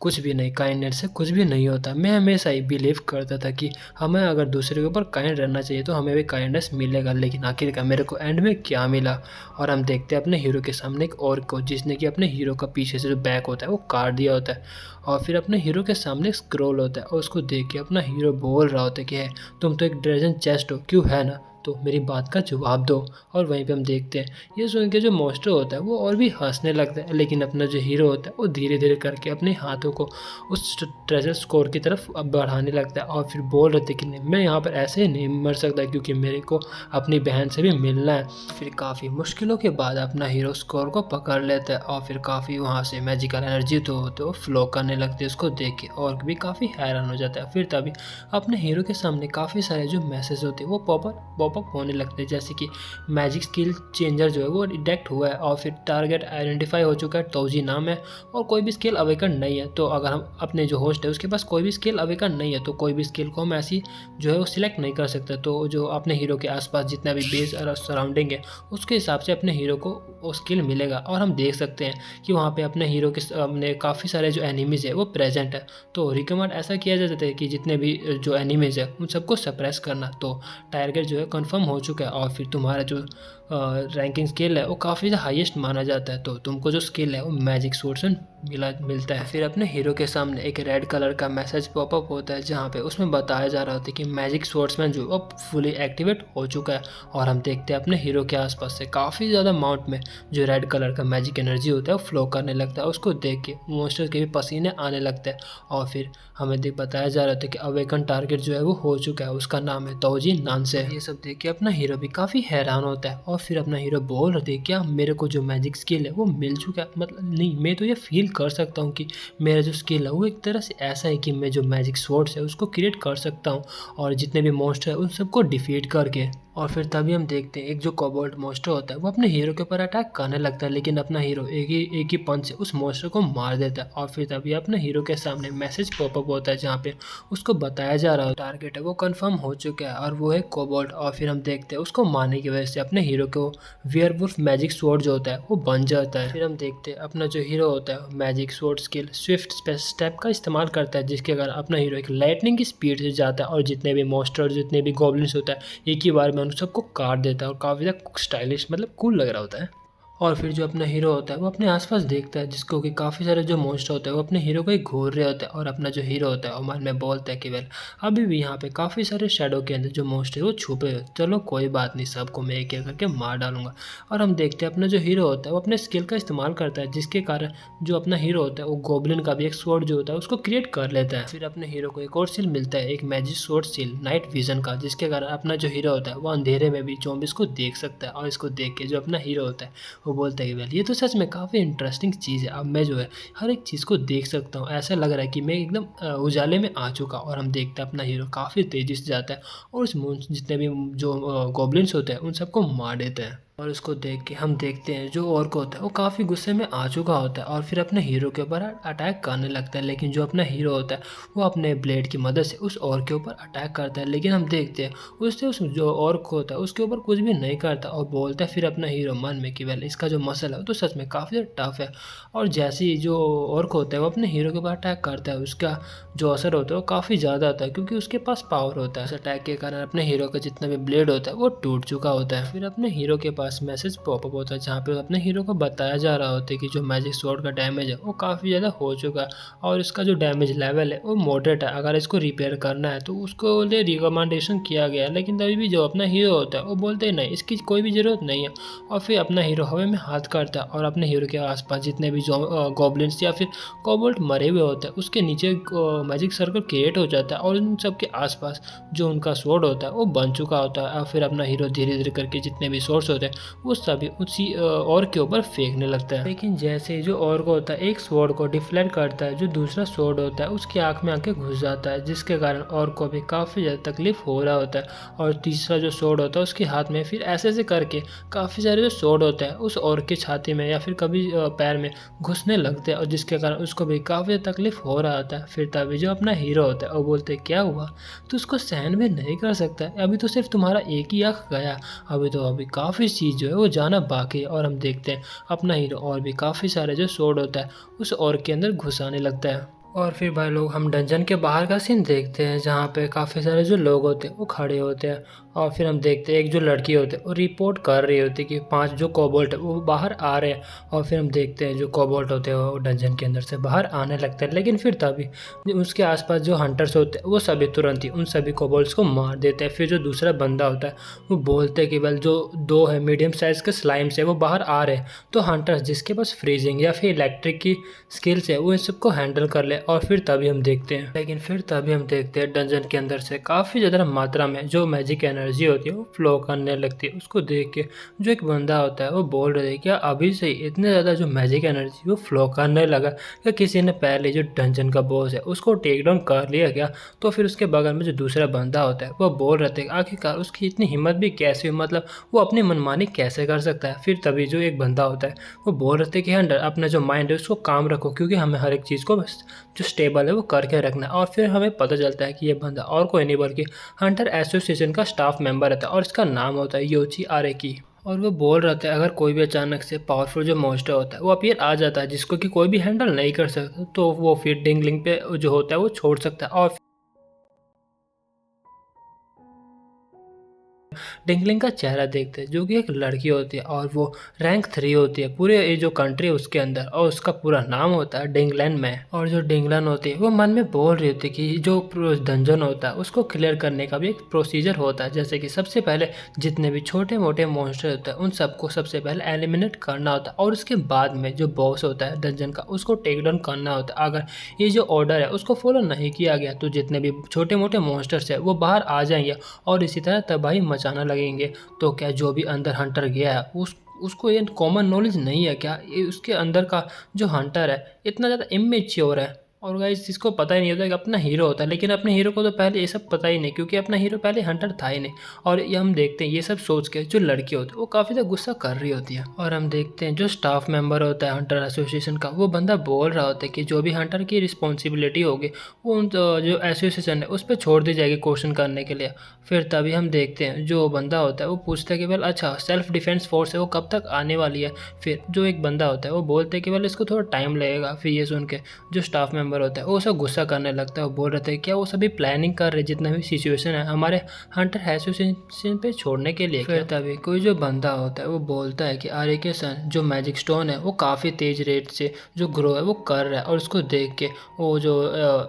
कुछ भी नहीं, काइंडनेस से कुछ भी नहीं होता। मैं हमेशा ही बिलीव करता था कि हमें अगर दूसरे के ऊपर काइंड रहना चाहिए तो हमें भी काइंडनेस मिलेगा, लेकिन आखिरकार मेरे को एंड में क्या मिला। और हम देखते हैं अपने हीरो के सामने एक और को जिसने कि अपने हीरो का पीछे से जो बैक होता है वो काट दिया होता है, और फिर अपने हीरो के सामने एक स्क्रॉल होता है और उसको देख के अपना हीरो बोल रहा होता है कि है तुम तो एक ड्रेजन चेस्ट हो, क्यों है ना, तो मेरी बात का जवाब दो। और वहीं पे हम देखते हैं ये सुन के जो मॉन्स्टर होता है वो और भी हंसने लगता है, लेकिन अपना जो हीरो होता है वो धीरे धीरे करके अपने हाथों को उस ट्रेजर स्कोर की तरफ अब बढ़ाने लगता है और फिर बोल रहे थे कि नहीं, मैं यहाँ पर ऐसे ही नहीं मर सकता क्योंकि मेरे को अपनी बहन से भी मिलना है। फिर काफ़ी मुश्किलों के बाद अपना हीरो स्कोर को पकड़ लेता है और फिर काफ़ी वहाँ से मैजिकल एनर्जी तो फ्लो करने लगती है उसको देख के, और भी काफ़ी हैरान हो जाता है। फिर तभी अपने हीरो के सामने काफ़ी सारे जो मैसेज होते हैं वो पॉपअप होने लगते हैं, जैसे कि मैजिक स्किल चेंजर जो है वो डिटेक्ट हुआ है और फिर टारगेट आइडेंटिफाई हो चुका है, तोजी नाम है, और कोई भी स्किल अवेकन नहीं है। तो अगर हम अपने जो होस्ट है उसके पास कोई भी स्किल अवेकन नहीं है तो कोई भी स्किल को हम ऐसी जो है वो सिलेक्ट नहीं कर सकते। तो जो अपने हीरो के आसपास जितना भी बेस और सराउंडिंग है उसके हिसाब से अपने हीरो को वो स्किल मिलेगा। और हम देख सकते हैं कि वहाँ पे अपने हीरो के सामने काफ़ी सारे जो एनिमीज़ है वो प्रेजेंट है। तो रिकमेंड ऐसा किया जाता है कि जितने भी जो एनिमीज़ है उन सबको सप्रेस करना। तो टारगेट जो है कंफर्म हो चुका है और फिर तुम्हारा जो रैंकिंग स्किल है वो काफ़ी हाईएस्ट माना जाता है। तो तुमको जो स्किल है वो मैजिक स्वॉर्ड से मिलता है। फिर अपने हीरो के सामने एक रेड कलर का मैसेज पॉपअप होता है जहाँ पे उसमें बताया जा रहा होता है कि मैजिक स्वॉर्ड्समैन जो अब फुली एक्टिवेट हो चुका है। और हम देखते हैं अपने हीरो के आसपास से काफ़ी ज़्यादा अमाउंट में जो रेड कलर का मैजिक एनर्जी होता है वो फ्लो करने लगता है। उसको देख के मॉन्स्टर के भी पसीने आने लगते हैं और फिर हमें बताया जा रहा था कि अवेकन टारगेट जो है वो हो चुका है, उसका नाम है तोजी नानसे। ये सब देख के अपना हीरो भी काफ़ी हैरान होता है और फिर अपना हीरो बोल रहे थे क्या मेरे को जो मैजिक स्किल है वो मिल चुका है, मतलब नहीं, मैं तो ये फील कर सकता हूँ कि मेरा जो स्किल है वो एक तरह से ऐसा है कि मैं जो मैजिक स्वॉर्ड्स है उसको क्रिएट कर सकता हूँ और जितने भी मॉन्स्टर है उन सबको डिफीट करके। और फिर तभी हम देखते हैं एक जो कोबोल्ट मॉन्स्टर होता है वो अपने हीरो के ऊपर अटैक करने लगता है, लेकिन अपना हीरो एक ही पंच से उस मॉन्स्टर को मार देता है। और फिर तभी अपने हीरो के सामने मैसेज पॉपअप होता है जहाँ पे उसको बताया जा रहा है टारगेट है वो कंफर्म हो चुका है और वो है कोबोल्ट। और फिर हम देखते हैं उसको मारने की वजह से अपने हीरो को वेयरवुल्फ मैजिक स्वॉर्ड जो होता है वो बन जाता है। फिर हम देखते हैं अपना जो हीरो होता है magic sword skill Swift step का इस्तेमाल करता है, जिसके कारण अपना हीरो एक लाइटनिंग की स्पीड से जाता है और जितने भी मॉन्स्टर जितने भी गॉब्लिन्स होता है एक ही बार में उन सबको काट देता है और काफ़ी ज़्यादा स्टाइलिश मतलब कूल लग रहा होता है। और फिर जो अपना हीरो होता है वो अपने आसपास देखता है जिसको कि काफ़ी सारे जो मॉन्स्टर होते हैं वो अपने हीरो को ही घूर रहे होते हैं और अपना जो हीरो होता है वो मन में बोलता है कि वेल अभी भी यहाँ पे काफ़ी सारे शैडो के अंदर जो मॉन्स्टर है वो छुपे हुए, चलो कोई बात नहीं, सबको मैं एक एक करके मार डालूंगा। और हम देखते हैं अपना जो हीरो होता है वो अपने स्किल का इस्तेमाल करता है जिसके कारण जो अपना हीरो होता है वो गोब्लिन का भी एक स्वॉर्ड जो होता है उसको क्रिएट कर लेता है। फिर अपने हीरो को एक और सील मिलता है, एक magic sword seal night vision का, जिसके कारण अपना जो हीरो होता है वो अंधेरे में भी ज़ॉम्बीज़ को देख सकता है। और इसको देख के जो अपना हीरो होता है वो बोलता है कि वेल ये तो सच में काफ़ी इंटरेस्टिंग चीज़ है, अब मैं जो है हर एक चीज़ को देख सकता हूँ, ऐसा लग रहा है कि मैं एकदम उजाले में आ चुका। और हम देखते हैं अपना हीरो काफ़ी तेज़ी से जाता है और उस जितने भी जो गॉब्लिन्स होते हैं उन सबको मार देते हैं। और उसको देख के हम देखते हैं जो ऑर्क होता है वो काफ़ी गुस्से में आ चुका होता है और फिर अपने हीरो के ऊपर अटैक करने लगता है, लेकिन जो अपना हीरो होता है वो अपने ब्लेड की मदद से उस ऑर्क के ऊपर अटैक करता है। लेकिन हम देखते हैं उससे उस जो ऑर्क होता है उसके ऊपर कुछ भी नहीं करता और बोलता है फिर अपना हीरो मन में कि वेल इसका जो मसल है वो तो सच में काफ़ी टफ है। और जैसे ही जो ऑर्क होता है वो अपने हीरो के ऊपर अटैक करता है उसका जो असर होता है वो काफ़ी ज़्यादा आता है क्योंकि उसके पास पावर होता है। इस अटैक के कारण अपने हीरो का जितना भी ब्लेड होता है वो टूट चुका होता है। फिर अपने हीरो के पास मैसेज पॉपअप होता है जहाँ पे अपने हीरो को बताया जा रहा होता है कि जो मैजिक स्वॉर्ड का डैमेज है वो काफ़ी ज़्यादा हो चुका है और इसका जो डैमेज लेवल है वो मॉडरेट है, अगर इसको रिपेयर करना है तो उसको लिए रिकमेंडेशन किया गया है। लेकिन तभी भी जो अपना हीरो होता है वो बोलते हैं नहीं इसकी कोई भी ज़रूरत नहीं है। और फिर अपना हीरो हवा में हाथ करता है और अपने हीरो के आसपास जितने भी जो गॉब्लिन्स या फिर कोबोल्ट मरे हुए होते हैं उसके नीचे मैजिक सर्कल क्रिएट हो जाता है और उन सब के आसपास जो उनका स्वॉर्ड होता है वो बन चुका होता है। और फिर अपना हीरो धीरे धीरे करके जितने भी सोर्स होते हैं वो सभी उसी और के ऊपर फेंकने लगता है। लेकिन जैसे जो और को होता है एक स्वॉर्ड को डिफ्लेक्ट करता है जो दूसरा स्वॉर्ड होता है उसकी आंख में आके घुस जाता है, जिसके कारण और को भी काफ़ी ज़्यादा तकलीफ हो रहा होता है। और तीसरा जो स्वॉर्ड होता है उसके हाथ में फिर ऐसे ऐसे करके काफ़ी सारे जो स्वॉर्ड होते हैं उस और की छाती में या फिर कभी पैर में घुसने लगते हैं और जिसके कारण उसको भी काफ़ी तकलीफ हो रहा होता है। फिर तभी जो अपना हीरो होता है वो बोलते क्या हुआ, तो उसको सहन भी नहीं कर सकता, अभी तो सिर्फ तुम्हारा एक ही आँख गया, अभी काफ़ी चीज़ जो है वो जाना बाकी है। और हम देखते हैं अपना हीरो और भी काफ़ी सारे जो स्वॉर्ड होता है उस और के अंदर घुसाने लगता है। और फिर भाई लोग हम डंजन के बाहर का सीन देखते हैं जहाँ पे काफ़ी सारे जो लोग होते हैं वो खड़े होते हैं और फिर हम देखते हैं एक जो लड़की होती है वो रिपोर्ट कर रही होती है कि 5 जो कोबोल्ट है वो बाहर आ रहे हैं। और फिर हम देखते हैं जो कोबोल्ट होते हैं वो डंजन के अंदर से बाहर आने लगते हैं, लेकिन फिर तभी उसके आसपास जो हंटर्स होते हैं वो सभी तुरंत ही उन सभी कोबोल्ट्स को मार देते हैं। फिर जो दूसरा बंदा होता है वो बोलते हैं कि वेल जो 2 है मीडियम साइज़ के स्लाइम्स है वो बाहर आ रहे हैं, तो हंटर्स जिसके पास फ्रीजिंग या फिर इलेक्ट्रिक की स्किल्स है वो इन सबको हैंडल कर ले। और फिर तभी हम देखते हैं डंजन के अंदर से काफ़ी ज़्यादा मात्रा में जो मैजिक एनर्जी होती है वो फ्लो करने लगती है। उसको देख के जो एक बंदा होता है वो बोल रहे थे क्या अभी से ही इतने ज़्यादा जो मैजिक एनर्जी वो फ्लो करने लगा, क्या किसी ने पहले जो डंजन का बॉस है उसको टेक डाउन कर लिया क्या। तो फिर उसके बगल में जो दूसरा बंदा होता है वो बोल रहे थे आखिरकार उसकी इतनी हिम्मत भी कैसे हुई, मतलब वो अपनी मनमानी कैसे कर सकता है। फिर तभी जो एक बंदा होता है वो बोल रहे थे कि हंटर अपना जो माइंड है उसको काम रखो, क्योंकि हमें हर एक चीज़ को जो स्टेबल है वो करके रखना है। और फिर हमें पता चलता है कि ये बंदा और कोई नहीं बल्कि हंटर एसोसिएशन का स्टाफ मेंबर रहता है और इसका नाम होता है योची आरेकी। और वो बोल रहा था अगर कोई भी अचानक से पावरफुल जो मॉन्स्टर होता है वो अपीयर आ जाता है जिसको कि कोई भी हैंडल नहीं कर सकता, तो वो फिर डिंगलिंग पे जो होता है वो छोड़ सकता है। और डिंगलिंग का चेहरा देखते हैं जो कि एक लड़की होती है और वो रैंक 3 होती है पूरे ये जो कंट्री है उसके अंदर, और उसका पूरा नाम होता है डिंगलन में। और जो डिंगलन होती है वो मन में बोल रही होती है कि जो डंजन होता है उसको क्लियर करने का भी एक प्रोसीजर होता है, जैसे कि सबसे पहले जितने भी छोटे मोटे मॉन्स्टर होते हैं उन सबको सबसे पहले एलिमिनेट करना होता है, और उसके बाद में जो बॉस होता है डंजन का उसको टेक डाउन करना होता है। अगर ये जो ऑर्डर है उसको फॉलो नहीं किया गया तो जितने भी छोटे मोटे मॉन्स्टर्स है वो बाहर आ जाएंगे और इसी तरह तबाही मचाना लगेंगे। तो क्या जो भी अंदर हंटर गया है उसको ये कॉमन नॉलेज नहीं है क्या, ये उसके अंदर का जो हंटर है इतना ज़्यादा इमेच्योर है। और गाइस इसको पता ही नहीं होता कि अपना हीरो होता है, लेकिन अपने हीरो को तो पहले ये सब पता ही नहीं क्योंकि अपना हीरो पहले हंटर था ही नहीं। और ये हम देखते हैं ये सब सोच के जो लड़की होती है वो काफ़ी ज़्यादा गुस्सा कर रही होती है। और हम देखते हैं जो स्टाफ मेंबर होता है हंटर एसोसिएशन का वो बंदा बोल रहा होता है कि जो भी हंटर की रिस्पॉन्सिबिलिटी होगी वो उन जो एसोसिएशन है उस पर छोड़ दी जाएगी क्वेश्चन करने के लिए। फिर तभी हम देखते हैं जो बंदा होता है वो पूछता है कि वेल अच्छा सेल्फ डिफेंस फोर्स है वो कब तक आने वाली है। फिर जो एक बंदा होता है वो बोलते हैं कि वेल इसको थोड़ा टाइम लगेगा। फिर ये सुन के जो स्टाफ मेंबर होता है वो सब गुस्सा करने लगता है, वो बोल रहे थे क्या वो सभी प्लानिंग कर रहे जितना भी सिचुएशन है हमारे हंटर एसोसिएशन पे छोड़ने के लिए। फिर तभी कोई जो बंदा होता है वो बोलता है कि आरके सन जो मैजिक स्टोन है वो काफ़ी तेज रेट से जो ग्रो है वो कर रहा है, और उसको देख के वो जो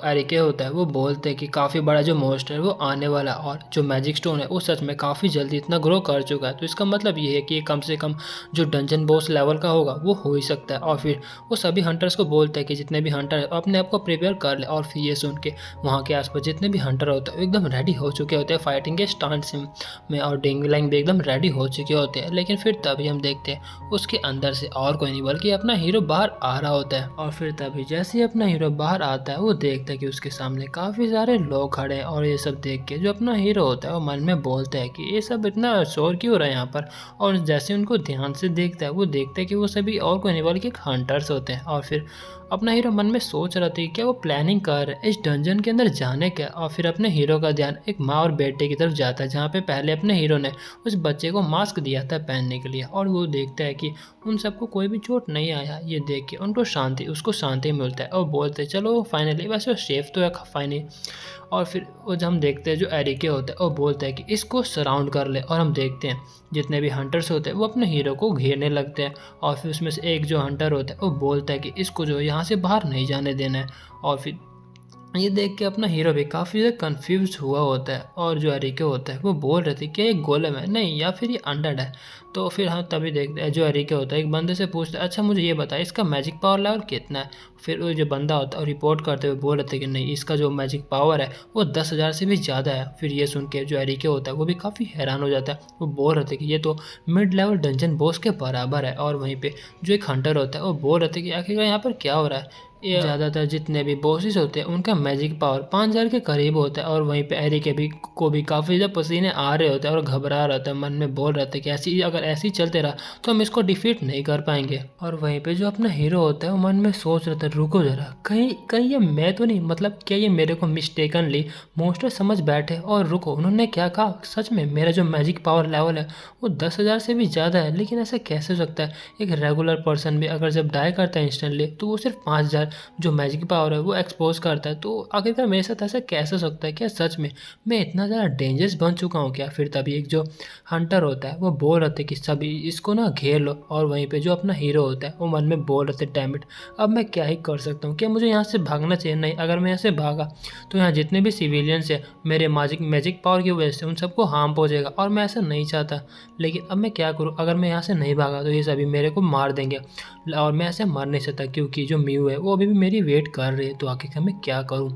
आरके होता है वो बोलते हैं कि काफ़ी बड़ा जो मॉन्स्टर है वो आने वाला है, और जो मैजिक स्टोन है वो सच में काफ़ी जल्दी इतना ग्रो कर चुका है। तो इसका मतलब ये है कि कम से कम जो डंजन बॉस लेवल का होगा वो हो ही सकता है। और फिर वो सभी हंटर्स को बोलते हैं कि जितने भी हंटर है अपने आप को प्रिपेयर कर ले। और फिर ये सुन के वहाँ के आसपास जितने भी हंटर होते हैं एकदम रेडी हो चुके होते हैं फाइटिंग के स्टांस में, और डिंगलिंग भी एकदम रेडी हो चुके होते हैं। लेकिन फिर तभी हम देखते हैं उसके अंदर से और कोई नहीं बल्कि अपना हीरो बाहर आ रहा होता है। और फिर तभी जैसे ही अपना हीरो बाहर आता है वो देखता है कि उसके सामने काफ़ी सारे लोग खड़े हैं, और ये सब देख के जो अपना हीरो होता है वो मन में बोलता है कि ये सब इतना शोर क्यों हो रहा है यहाँ पर। और जैसे उनको ध्यान से देखता है वो देखता है कि वो सभी और कोई नहीं बल्कि हंटर्स होते हैं। और फिर अपना हीरो मन में सोच रहा था कि क्या वो प्लानिंग कर रहे इस डंजन के अंदर जाने का। और फिर अपने हीरो का ध्यान एक माँ और बेटे की तरफ जाता है जहाँ पे पहले अपने हीरो ने उस बच्चे को मास्क दिया था पहनने के लिए, और वो देखता है कि उन सबको कोई भी चोट नहीं आया। ये देख के उसको शांति मिलता है और बोलते चलो फाइनली वैसे सेफ तो है फाइनली। और फिर वो जब हम देखते हैं जो एरिके होता है वो बोलता है कि इसको सराउंड कर ले, और हम देखते हैं जितने भी हंटर्स होते हैं वो अपने हीरो को घेरने लगते हैं। और फिर उसमें से एक जो हंटर होता है वो बोलता है कि इसको जो यहाँ से बाहर नहीं जाने देना है। और फिर ये देख के अपना हीरो भी काफ़ी ज़्यादा कन्फ्यूज हुआ होता है, और जो एरिके होता है वो बोल रहे थे कि ये गोलेम है नहीं या फिर ये अनडेड है। तो फिर हम तभी देखते हैं जो एरिके होता है एक बंदे से पूछता है अच्छा मुझे ये बताया इसका मैजिक पावर लेवल कितना है। फिर वो जो बंदा होता है रिपोर्ट करते हुए बोल रहे थे कि नहीं इसका जो मैजिक पावर है वो 10,000 से भी ज़्यादा है। फिर ये सुन के जो एरिके होता है वो भी काफ़ी हैरान हो जाता है, वो बोल रहे थे कि ये तो मिड लेवल डंजन बॉस के बराबर है। और वहीं पे जो एक हंटर होता है वो बोल रहे थे कि आखिरकार यहाँ पर क्या हो रहा है। ये ज़्यादातर जितने भी बॉसेस होते हैं उनका मैजिक पावर 5,000 के करीब होता है। और वहीं पे एरिक को भी काफ़ी ज़्यादा पसीने आ रहे होते हैं और घबरा रहा था, मन में बोल रहे थे कि अगर ऐसे ही चलते रहा तो हम इसको डिफीट नहीं कर पाएंगे। और वहीं पे जो अपना हीरो होता है वो मन में सोच रहा था, रुको जरा, कहीं कहीं ये मैं तो नहीं, मतलब क्या ये मेरे को मिस्टेकनली मोस्टर समझ बैठे। और रुको, उन्होंने क्या कहा, सच में मेरा जो मैजिक पावर लेवल है वो 10,000 से भी ज़्यादा है। लेकिन ऐसा कैसे हो सकता है, एक रेगुलर पर्सन भी अगर जब डाई करता है इंस्टेंटली तो वो सिर्फ 5,000 जो मैजिक पावर है वो एक्सपोज करता है। तो आखिरकार मेरे साथ ऐसा कैसे हो सकता है, क्या सच में मैं इतना ज़्यादा डेंजरस बन चुका हूँ क्या। फिर तभी एक जो हंटर होता है वो बोल रहे थे कि सभी इसको ना घेर लो। और वहीं पे जो अपना हीरो होता है वो मन में बोल रहे थे, डैम इट, अब मैं क्या ही कर सकता हूँ, क्या मुझे यहाँ से भागना चाहिए। नहीं, अगर मैं यहाँ से भागा तो यहाँ जितने भी सिविलियंस हैं मेरे मैजिक पावर की वजह से उन सबको हार्म पहुँचेगा, और मैं ऐसा नहीं चाहता। लेकिन अब मैं क्या करूँ, अगर मैं यहाँ से नहीं भागा तो ये सभी मेरे को मार देंगे, और मैं ऐसे मर नहीं सकता क्योंकि जो म्यू है वो अभी भी मेरी वेट कर रही है। तो आखिर मैं क्या करूँ,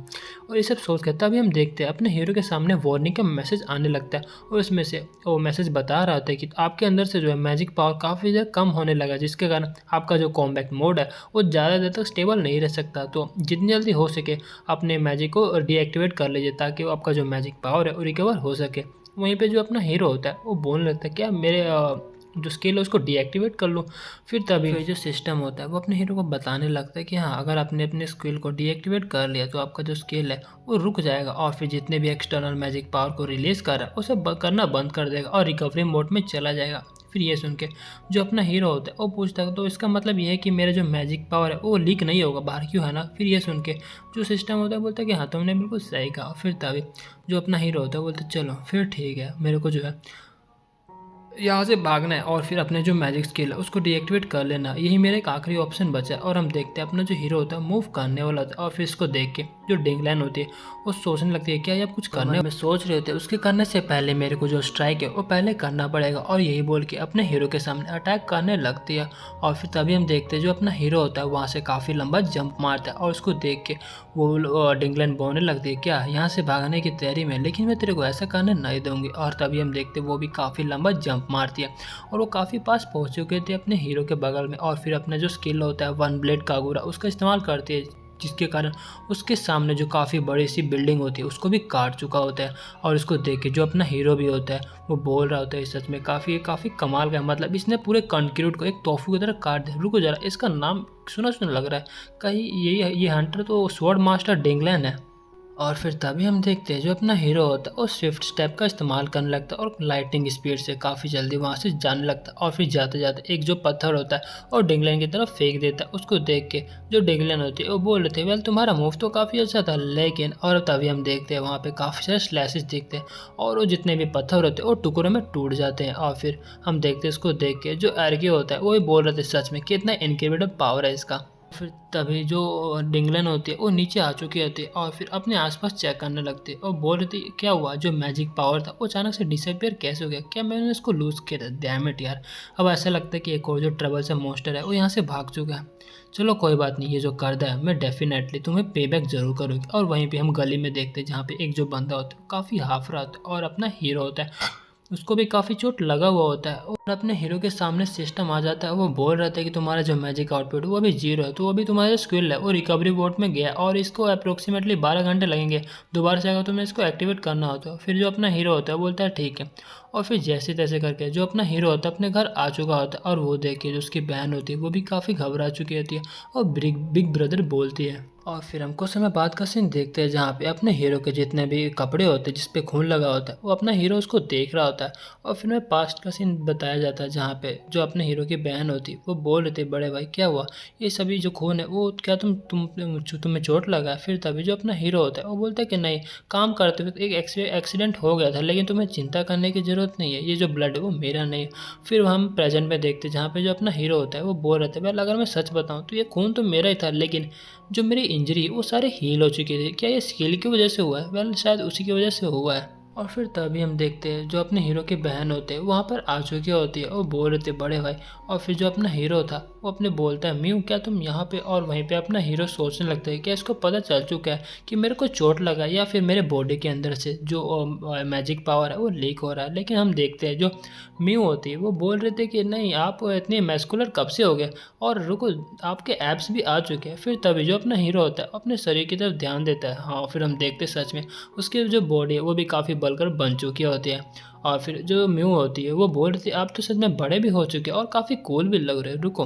और ये सब सोच कर तभी हम देखते हैं अपने हीरो के सामने वार्निंग का मैसेज आने लगता है। और उसमें से वो मैसेज बता रहा था कि आपके अंदर से जो है मैजिक पावर काफ़ी ज़्यादा कम होने लगा, जिसके कारण आपका जो कॉम्बैट मोड है वो ज़्यादा देर तक स्टेबल नहीं रह सकता। तो जितनी जल्दी हो सके अपने मैजिक को डीएक्टिवेट कर लीजिए ताकि वो आपका जो मैजिक पावर है वो रिकवर हो सके। वहीं पे जो अपना हीरो होता है वो बोलने लगता है, क्या मेरे जो स्किल है उसको डीएक्टिवेट कर लूँ। फिर तभी जो सिस्टम होता है वो अपने हीरो को बताने लगता है कि हाँ, अगर आपने अपने स्किल को डीएक्टिवेट कर लिया तो आपका जो स्किल है वो रुक जाएगा, और फिर जितने भी एक्सटर्नल मैजिक पावर को रिलीज़ कर रहा है उसे करना बंद कर देगा और रिकवरी मोड में चला जाएगा। फिर ये सुन के जो अपना हीरो होता है वो पूछता है, तो इसका मतलब ये है कि मेरा जो मैजिक पावर है वो लीक नहीं होगा बाहर, क्यों, है ना। फिर ये सुन के जो सिस्टम होता है बोलता है कि हाँ, तुमने बिल्कुल सही कहा। फिर तभी जो अपना हीरो होता है बोलता है, चलो फिर ठीक है, मेरे को जो है यहाँ से भागना है और फिर अपने जो मैजिक स्किल है उसको डीएक्टिवेट कर लेना, यही मेरा एक आखिरी ऑप्शन बचा है। और हम देखते हैं अपना जो हीरो होता है मूव करने वाला होता है, और फिर इसको देख के जो डिंगलैन होती है वो सोचने लगती है, क्या ये आप कुछ करने में सोच रहे होते हैं, उसके करने से पहले मेरे को जो स्ट्राइक है वो पहले करना पड़ेगा। और यही बोल के अपने हीरो के सामने अटैक करने लगती है। और फिर तभी हम देखते हैं जो अपना हीरो होता है वहाँ से काफ़ी लंबा जंप मारता है, और उसको देख के वो डिंगलैन बोलने लगती है, क्या यहाँ से भागने की तैयारी में, लेकिन मैं तेरे को ऐसा करने नहीं दूंगी। और तभी हम देखते हैं वो भी काफ़ी लंबा जंप मारती है, और वो काफ़ी पास पहुंच चुके थे अपने हीरो के बगल में। और फिर अपना जो स्किल होता है वन ब्लेड कागुरा उसका इस्तेमाल करती है, जिसके कारण उसके सामने जो काफ़ी बड़ी सी बिल्डिंग होती है उसको भी काट चुका होता है। और इसको देख के जो अपना हीरो भी होता है वो बोल रहा होता है, सच में काफ़ी कमाल का है, मतलब इसने पूरे कंक्रीट को एक तोहफे की तरह काट दिया। रुको जरा, इसका नाम सुना सुना लग रहा है, कहीं ये हंटर तो स्वॉर्ड मास्टर डिंगलैन है। और फिर तभी हम देखते हैं जो अपना हीरो होता है वो स्विफ्ट स्टेप का इस्तेमाल करने लगता है और लाइटिंग स्पीड से काफ़ी जल्दी वहाँ से जाने लगता है। और फिर जाते जाते एक जो पत्थर होता है और डिंगलैन की तरफ फेंक देता है। उसको देख के जो डिंगलैन होती है वो बोल रहे थे, वेल तुम्हारा मूव तो काफ़ी अच्छा था, लेकिन, और तभी हम देखते हैं वहाँ पे काफ़ी सारे स्लैशेस दिखते हैं और वो जितने भी पत्थर होते हैं वो टुकड़ों में टूट जाते हैं। और फिर हम देखते हैं इसको देख के जो एर्गी होता है वो भी बोल रहे थे, सच में कितना इनक्रेडिबल पावर है इसका। फिर तभी जो डिंगलन होती है वो नीचे आ चुकी होती है और फिर अपने आसपास चेक करने लगती है और बोल रही थी, क्या हुआ, जो मैजिक पावर था वो अचानक से डिसअपियर कैसे हो गया, क्या मैंने इसको लूज़ किया था, डैम इट यार। अब ऐसा लगता है कि एक और जो ट्रबल से मॉन्स्टर है वो यहाँ से भाग चुका है। चलो कोई बात नहीं, ये जो करदा है मैं डेफिनेटली तुम्हें पे बैक जरूर करूँगी। और वहीं पे हम गली में देखते हैं जहाँ पे एक जो बंदा होता है काफ़ी हाफ रहा होता है और अपना हीरो होता है उसको भी काफ़ी चोट लगा हुआ होता है और अपने हीरो के सामने सिस्टम आ जाता है। वो बोल रहा था कि तुम्हारा जो मैजिक आउटपुट वो अभी 0 है, तो अभी तुम्हारा जो स्किल है वो रिकवरी बोर्ड में गया और इसको अप्रोक्सीमेटली 12 घंटे लगेंगे दोबारा से अगर तुम्हें इसको एक्टिवेट करना हो तो। फिर जो अपना हीरो होता है बोलता है ठीक है, और फिर जैसे तैसे करके जो अपना हीरो होता है अपने घर आ चुका होता है और वो देख के जो उसकी बहन होती है वो भी काफ़ी घबरा चुकी होती है और बिग ब्रदर बोलती है। और फिर हम कुछ समय बाद का सीन देखते हैं जहाँ पे अपने हीरो के जितने भी कपड़े होते हैं जिस पे खून लगा होता है वो अपना हीरो उसको देख रहा होता है। और फिर में पास्ट का सीन बताया जाता है जहाँ पे जो अपने हीरो की बहन होती है वो बोल रही थी, बड़े भाई क्या हुआ, ये सभी जो खून है वो क्या तुम्हें चोट लगा है। फिर तभी जो अपना हीरो होता है वो बोलता है कि नहीं, काम करते हुए एक एक्सीडेंट हो गया था, लेकिन तुम्हें चिंता करने की ज़रूरत नहीं है, ये जो ब्लड है वो मेरा नहीं है। फिर हम प्रेजेंट में देखते हैं जहाँ पे जो अपना हीरो होता है वो बोल रहे थे, वेल अगर मैं सच बताऊँ तो ये खून तो मेरा ही था, लेकिन जो मेरी इंजरी है वो सारे हील हो चुकी थी, क्या ये स्किल की वजह से हुआ है, वेल शायद उसी की वजह से हुआ है। और फिर तभी हम देखते हैं जो अपने हीरो की बहन होते हैं वहाँ पर आ चुकी होती है और बोल रहे थे, बड़े भाई। और फिर जो अपना हीरो था वो अपने बोलता है, म्यू क्या तुम यहाँ पे, और वहीं पे अपना हीरो सोचने लगता है क्या इसको पता चल चुका है कि मेरे को चोट लगा या फिर मेरे बॉडी के अंदर से जो मैजिक पावर है वो लीक हो रहा है। लेकिन हम देखते हैं जो म्यू होती है वो बोल रहे थे कि नहीं, आप इतने मैस्कुलर कब से हो गए, और रुको आपके एब्स भी आ चुके हैं। फिर तभी जो अपना हीरो होता है अपने शरीर की तरफ ध्यान देता है, हाँ फिर हम देखते सच में उसकी जो बॉडी है वो भी काफ़ी उबल कर बन चुकी होती है। और फिर जो म्यू होती है वो बोल रही थी आप तो सच में बड़े भी हो चुके हैं और काफ़ी कूल भी लग रहे हो, रुको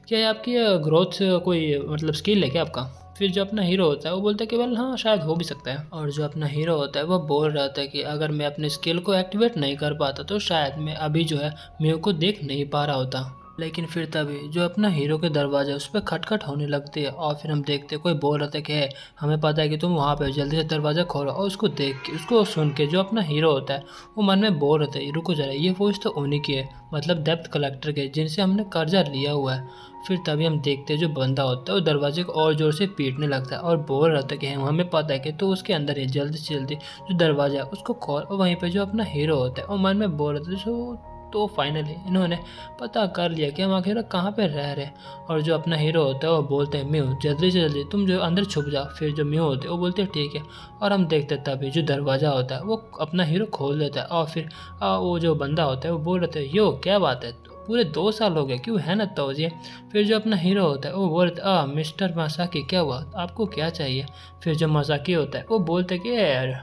क्या ये आपकी ग्रोथ कोई मतलब स्किल है क्या आपका? फिर जो अपना हीरो होता है वो बोलता है कि वेल हाँ शायद हो भी सकता है। और जो अपना हीरो होता है वो बोल रहा था कि अगर मैं अपने स्किल को एक्टिवेट नहीं कर पाता तो शायद मैं अभी जो है म्यू को देख नहीं पा रहा होता। लेकिन फिर तभी जो अपना हीरो के दरवाजा उस पर खटखट होने लगती है और फिर हम देखते हैं कोई बोल रहा था कि "है, हमें पता है कि तुम वहाँ पे जल्दी से दरवाज़ा खोलो।" और उसको देख के उसको सुन के जो अपना हीरो होता है वो मन में बोल रहा था रुको जरा ये वॉइस तो उन्हीं की है, मतलब डेप्थ कलेक्टर के जिनसे हमने कर्जा लिया हुआ है। फिर तभी हम देखते हैं जो बंदा होता है वो दरवाजे को और ज़ोर से पीटने लगता है और बोल रहा था कि हमें पता है कि तो उसके अंदर है, जल्दी से जल्दी जो दरवाज़ा है उसको खोल। और वहीं पे जो अपना हीरो होता है वो मन में बोल रहा था तो फाइनली इन्होंने पता कर लिया कि हम आखिर कहाँ पे रह रहे हैं। और जो अपना हीरो होता है वो बोलते हैं म्यू जल्दी से जल्दी तुम जो अंदर छुप जाओ। फिर जो म्यू होते हैं वो बोलते हैं ठीक है। और हम देखते हैं तभी जो दरवाज़ा होता है वो अपना हीरो खोल देता है और फिर वो जो बंदा होता है वो बोल रहे थे यो क्या बात है पूरे 2 साल हो गए क्यों है ना तो जी। फिर जो अपना हीरो होता है वो बोलते मिस्टर मासाकी क्या हुआ आपको क्या चाहिए। फिर जो मासाकी होता है वो बोलते कि यार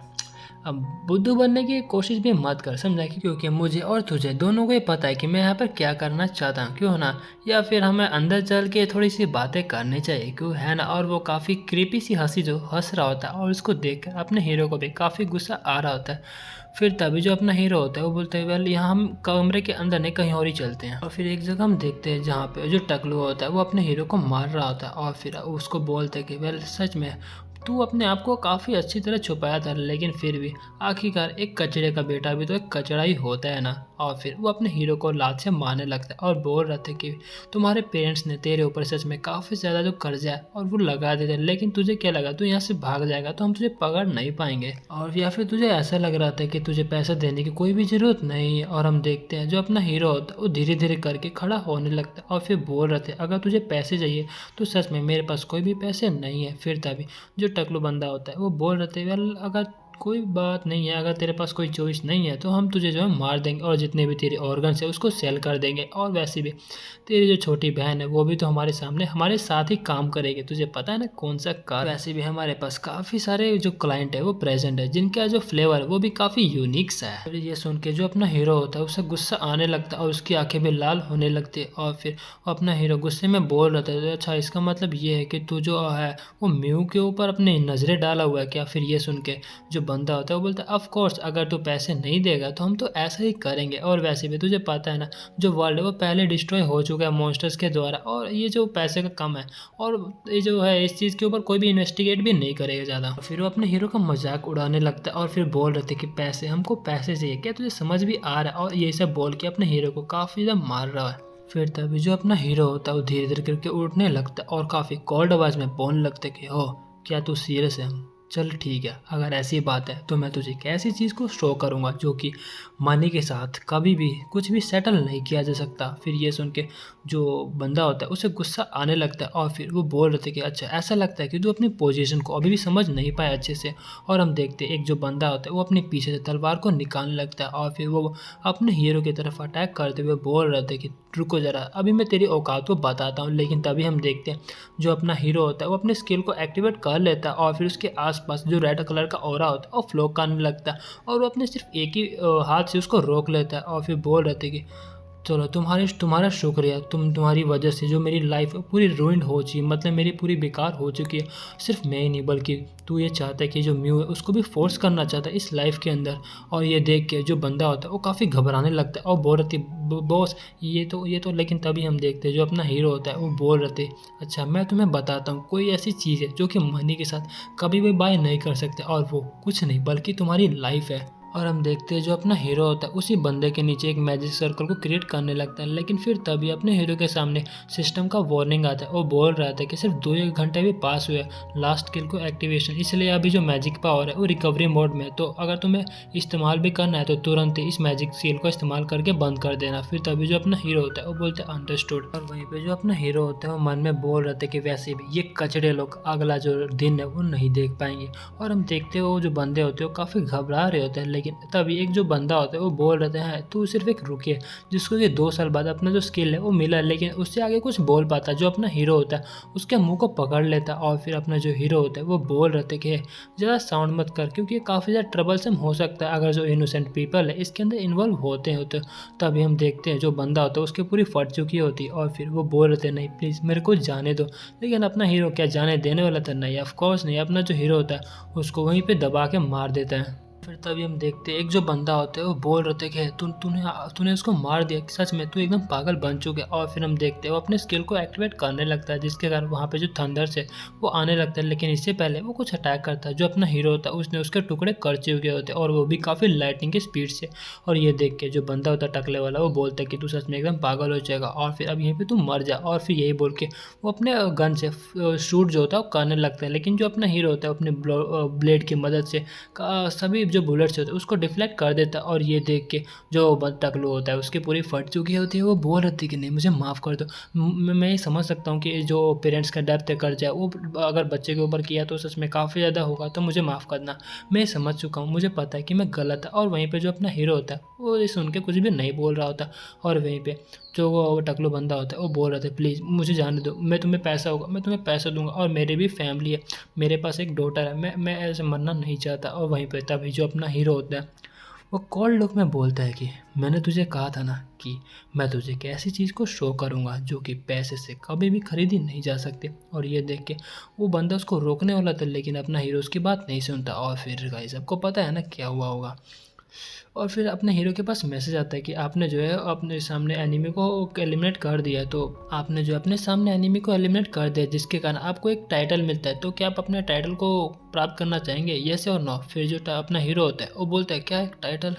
अब बुद्धू बनने की कोशिश भी मत कर समझा कि क्योंकि मुझे और तुझे दोनों को ही पता है कि मैं यहाँ पर क्या करना चाहता हूँ क्यों ना। या फिर हमें अंदर चल के थोड़ी सी बातें करनी चाहिए क्यों है ना। और वो काफ़ी क्रीपी सी हंसी जो हंस रहा होता है और उसको देखकर अपने हीरो को भी काफ़ी गुस्सा आ रहा होता है। फिर तभी जो अपना हीरो होता है वो बोलते हैं वेल यहाँ हम कमरे के अंदर नहीं कहीं और ही चलते हैं। और फिर एक जगह हम देखते हैं जहाँ पे जो टकलू होता है वो अपने हीरो को मार रहा होता है और फिर उसको बोलते हैं कि वेल सच में तू अपने आप को काफ़ी अच्छी तरह छुपाया था लेकिन फिर भी आखिरकार एक कचड़े का बेटा भी तो एक कचड़ा ही होता है ना। और फिर वो अपने हीरो को लात से मारने लगता है और बोल रहे थे कि तुम्हारे पेरेंट्स ने तेरे ऊपर सच में काफ़ी ज़्यादा जो कर्जा है और वो लगा देते लेकिन तुझे क्या लगा तू यहाँ से भाग जाएगा तो हम तुझे पकड़ नहीं पाएंगे। और या फिर तुझे ऐसा लग रहा था कि तुझे पैसा देने की कोई भी ज़रूरत नहीं है। और हम देखते हैं जो अपना हीरो होता है वो धीरे धीरे करके खड़ा होने लगता है और फिर बोल रहे थे अगर तुझे पैसे चाहिए तो सच में मेरे पास कोई भी पैसे नहीं है। फिर तभी जो टकलू बंदा होता है वो बोल रहे थे वेल अगर कोई बात नहीं है अगर तेरे पास कोई चॉइस नहीं है तो हम तुझे जो है मार देंगे और जितने भी तेरे ऑर्गन्स है उसको सेल कर देंगे। और वैसे भी तेरी जो छोटी बहन है वो भी तो हमारे सामने हमारे साथ ही काम करेगी, तुझे पता है ना कौन सा कार। वैसे भी हमारे पास काफ़ी सारे जो क्लाइंट है वो प्रेजेंट है जिनका जो फ्लेवर है वो भी काफ़ी यूनिक सा है। फिर ये सुन के जो अपना हीरो होता है उसे गुस्सा आने लगता है और उसकी आंखें भी लाल होने लगती है। और फिर वो अपना हीरो गुस्से में बोल रहा था अच्छा इसका मतलब ये है कि तू जो है वो म्यू के ऊपर अपनी नज़रें डाला हुआ है क्या। फिर ये सुन के जो बंदा होता है वो बोलता है ऑफ कोर्स अगर तू पैसे नहीं देगा तो हम तो ऐसा ही करेंगे। और वैसे भी तुझे पता है ना जो वर्ल्ड है वो पहले डिस्ट्रॉय हो चुका है मॉन्स्टर्स के द्वारा और ये जो पैसे का कम है और ये जो है इस चीज़ के ऊपर कोई भी इन्वेस्टिगेट भी नहीं करेगा ज़्यादा। फिर वो अपने हीरो का मजाक उड़ाने लगता है और फिर बोल रहे थे कि पैसे हमको पैसे चाहिए क्या तुझे समझ भी आ रहा है। और ये सब बोल के अपने हीरो को काफ़ी ज़्यादा मार रहा है। फिर तभी जो अपना हीरो होता है वो धीरे धीरे करके उठने लगता है और काफ़ी कोल्ड आवाज़ में बोलने लगता है कि हो क्या तू सीरियस है। चल ठीक है अगर ऐसी बात है तो मैं तुझे एक ऐसी चीज़ को शो करूँगा जो कि मनी के साथ कभी भी कुछ भी सेटल नहीं किया जा सकता। फिर ये सुन के जो बंदा होता है उसे गुस्सा आने लगता है और फिर वो बोल रहे थे कि अच्छा ऐसा लगता है कि तू अपनी पोजीशन को अभी भी समझ नहीं पाया अच्छे से। और हम देखते हैं एक जो बंदा होता है वो अपने पीछे से तलवार को निकालने लगता है और फिर वो अपने हीरो की तरफ अटैक करते हुए बोल रहे थे कि रुको ज़रा अभी मैं तेरी औकात को बताता हूँ। लेकिन तभी हम देखते हैं जो अपना हीरो होता है वो अपने स्किल को एक्टिवेट कर लेता है और फिर उसके आसपास जो रेड कलर का ऑरा होता है वो फ्लो करने लगता है और वो अपने सिर्फ एक ही हाथ से उसको रोक लेता है। और फिर बोल रहे थे कि चलो तुम्हारा शुक्रिया तुम्हारी वजह से जो मेरी लाइफ पूरी रूइंड हो चुकी है, मतलब मेरी पूरी बेकार हो चुकी है। सिर्फ मैं ही नहीं बल्कि तू ये चाहता है कि जो म्यू है उसको भी फोर्स करना चाहता है इस लाइफ के अंदर। और ये देख के जो बंदा होता है वो काफ़ी घबराने लगता है और बोल रहे थे बॉस ये तो लेकिन तभी हम देखते हैं जो अपना हीरो होता है वो बोल रहे थे अच्छा मैं तुम्हें बताता हूँ कोई ऐसी चीज़ है जो कि मनी के साथ कभी भी बाय नहीं कर सकते और वो कुछ नहीं बल्कि तुम्हारी लाइफ है। और हम देखते हैं जो अपना हीरो होता है उसी बंदे के नीचे एक मैजिक सर्कल को क्रिएट करने लगता है। लेकिन फिर तभी अपने हीरो के सामने सिस्टम का वार्निंग आता है। वो बोल रहा था कि सिर्फ 2 घंटे भी पास हुए लास्ट किल को एक्टिवेशन, इसलिए अभी जो मैजिक पावर है वो रिकवरी मोड में है। तो अगर तुम्हें इस्तेमाल भी करना है तो तुरंत ही इस मैजिक स्किल को इस्तेमाल करके बंद कर देना। फिर तभी जो अपना हीरो होता है वो बोलते हैं अंडरस्टूड। और वहीं पर जो अपना हीरो होता है वो मन में बोल रहे थे कि वैसे भी ये कचड़े लोग अगला जो दिन है वो नहीं देख पाएंगे। और हम देखते हो जो बंदे होते हैं वो काफ़ी घबरा रहे होते हैं। लेकिन तभी एक जो बंदा होता है वो बोल रहे हैं तू सिर्फ एक रुकिए, जिसको कि 2 साल बाद अपना जो स्किल है वो मिला, लेकिन उससे आगे कुछ बोल पाता। जो अपना हीरो होता है उसके मुंह को पकड़ लेता और फिर अपना जो हीरो होता है वो बोल रहे थे कि ज़्यादा साउंड मत कर, क्योंकि ये काफ़ी ज़्यादा ट्रबलसम हो सकता है अगर जो इनोसेंट पीपल है इसके अंदर इन्वॉल्व होते हैं। तो तभी हम देखते हैं जो बंदा होता है उसकी पूरी फट चुकी होती है और फिर वो बोल रहे थे नहीं प्लीज़ मेरे को जाने दो, लेकिन अपना हीरो क्या जाने देने वाला था? नहीं, ऑफ कोर्स नहीं। अपना जो हीरो होता है उसको वहीं पे दबा के मार देता है। फिर तभी हम देखते हैं एक जो बंदा होता है वो बोल रहे थे कि तूने उसको मार दिया, सच में तू एकदम पागल बन चुके। और फिर हम देखते हैं वो अपने स्किल को एक्टिवेट करने लगता है, जिसके कारण वहाँ पे जो थंडर्स है वो आने लगता है, लेकिन इससे पहले वो कुछ अटैक करता है। जो अपना हीरो होता है उसने उसके टुकड़े कर चुके होते हैं और वो भी काफ़ी लाइटनिंग की स्पीड से। और ये देख के जो बंदा होता है टकले वाला वो बोलता है कि तू सच में एकदम पागल हो जाएगा और फिर अब यहीं पर तू मर जा। और फिर यही बोल के वो अपने गन से शूट जो होता है वो करने लगता है, लेकिन जो अपना हीरो होता है अपने ब्लेड की मदद से सभी जो बुलेट्स होते हैं उसको डिफ्लेक्ट कर देता है। और ये देख के जो टकलू होता है उसकी पूरी फट चुकी होती है, वो बोल रही थी कि नहीं मुझे माफ़ कर दो। मैं ये समझ सकता हूँ कि जो पेरेंट्स का डेप्थ कर जाए वो अगर बच्चे के ऊपर किया तो सच में काफ़ी ज़्यादा होगा, तो मुझे माफ़ करना। मैं समझ चुका हूँ, मुझे पता है कि मैं गलत है। और वहीं पे जो अपना हीरो होता है वो ये सुन के कुछ भी नहीं बोल रहा होता। और वहीं पे जो वो टकलू बंदा होता है वो बोल रहा था प्लीज़ मुझे जाने दो, मैं तुम्हें पैसा होगा मैं तुम्हें पैसा दूंगा और मेरी भी फैमिली है, मेरे पास एक डॉटर है, मैं ऐसे मरना नहीं चाहता। और वहीं पे तभी जो अपना हीरो होता है वो कोल्ड लुक में बोलता है कि मैंने तुझे कहा था ना कि मैं तुझे एक ऐसी चीज़ को शो करूँगा जो कि पैसे से कभी भी खरीदी नहीं जा सकती। और ये देख के वो बंदा उसको रोकने वाला था, लेकिन अपना हीरो उसकी बात नहीं सुनता। और फिर गाइस सबको पता है ना क्या हुआ होगा। और फिर अपने हीरो के पास मैसेज आता है कि आपने जो है अपने सामने एनिमी को एलिमिनेट कर दिया है, तो आपने जो अपने सामने एनिमी को एलिमिनेट कर दिया, जिसके कारण आपको एक टाइटल मिलता है। तो क्या आप अपने टाइटल को प्राप्त करना चाहेंगे, येस और नो? फिर जो अपना हीरो होता है वो बोलता है क्या एक टाइटल?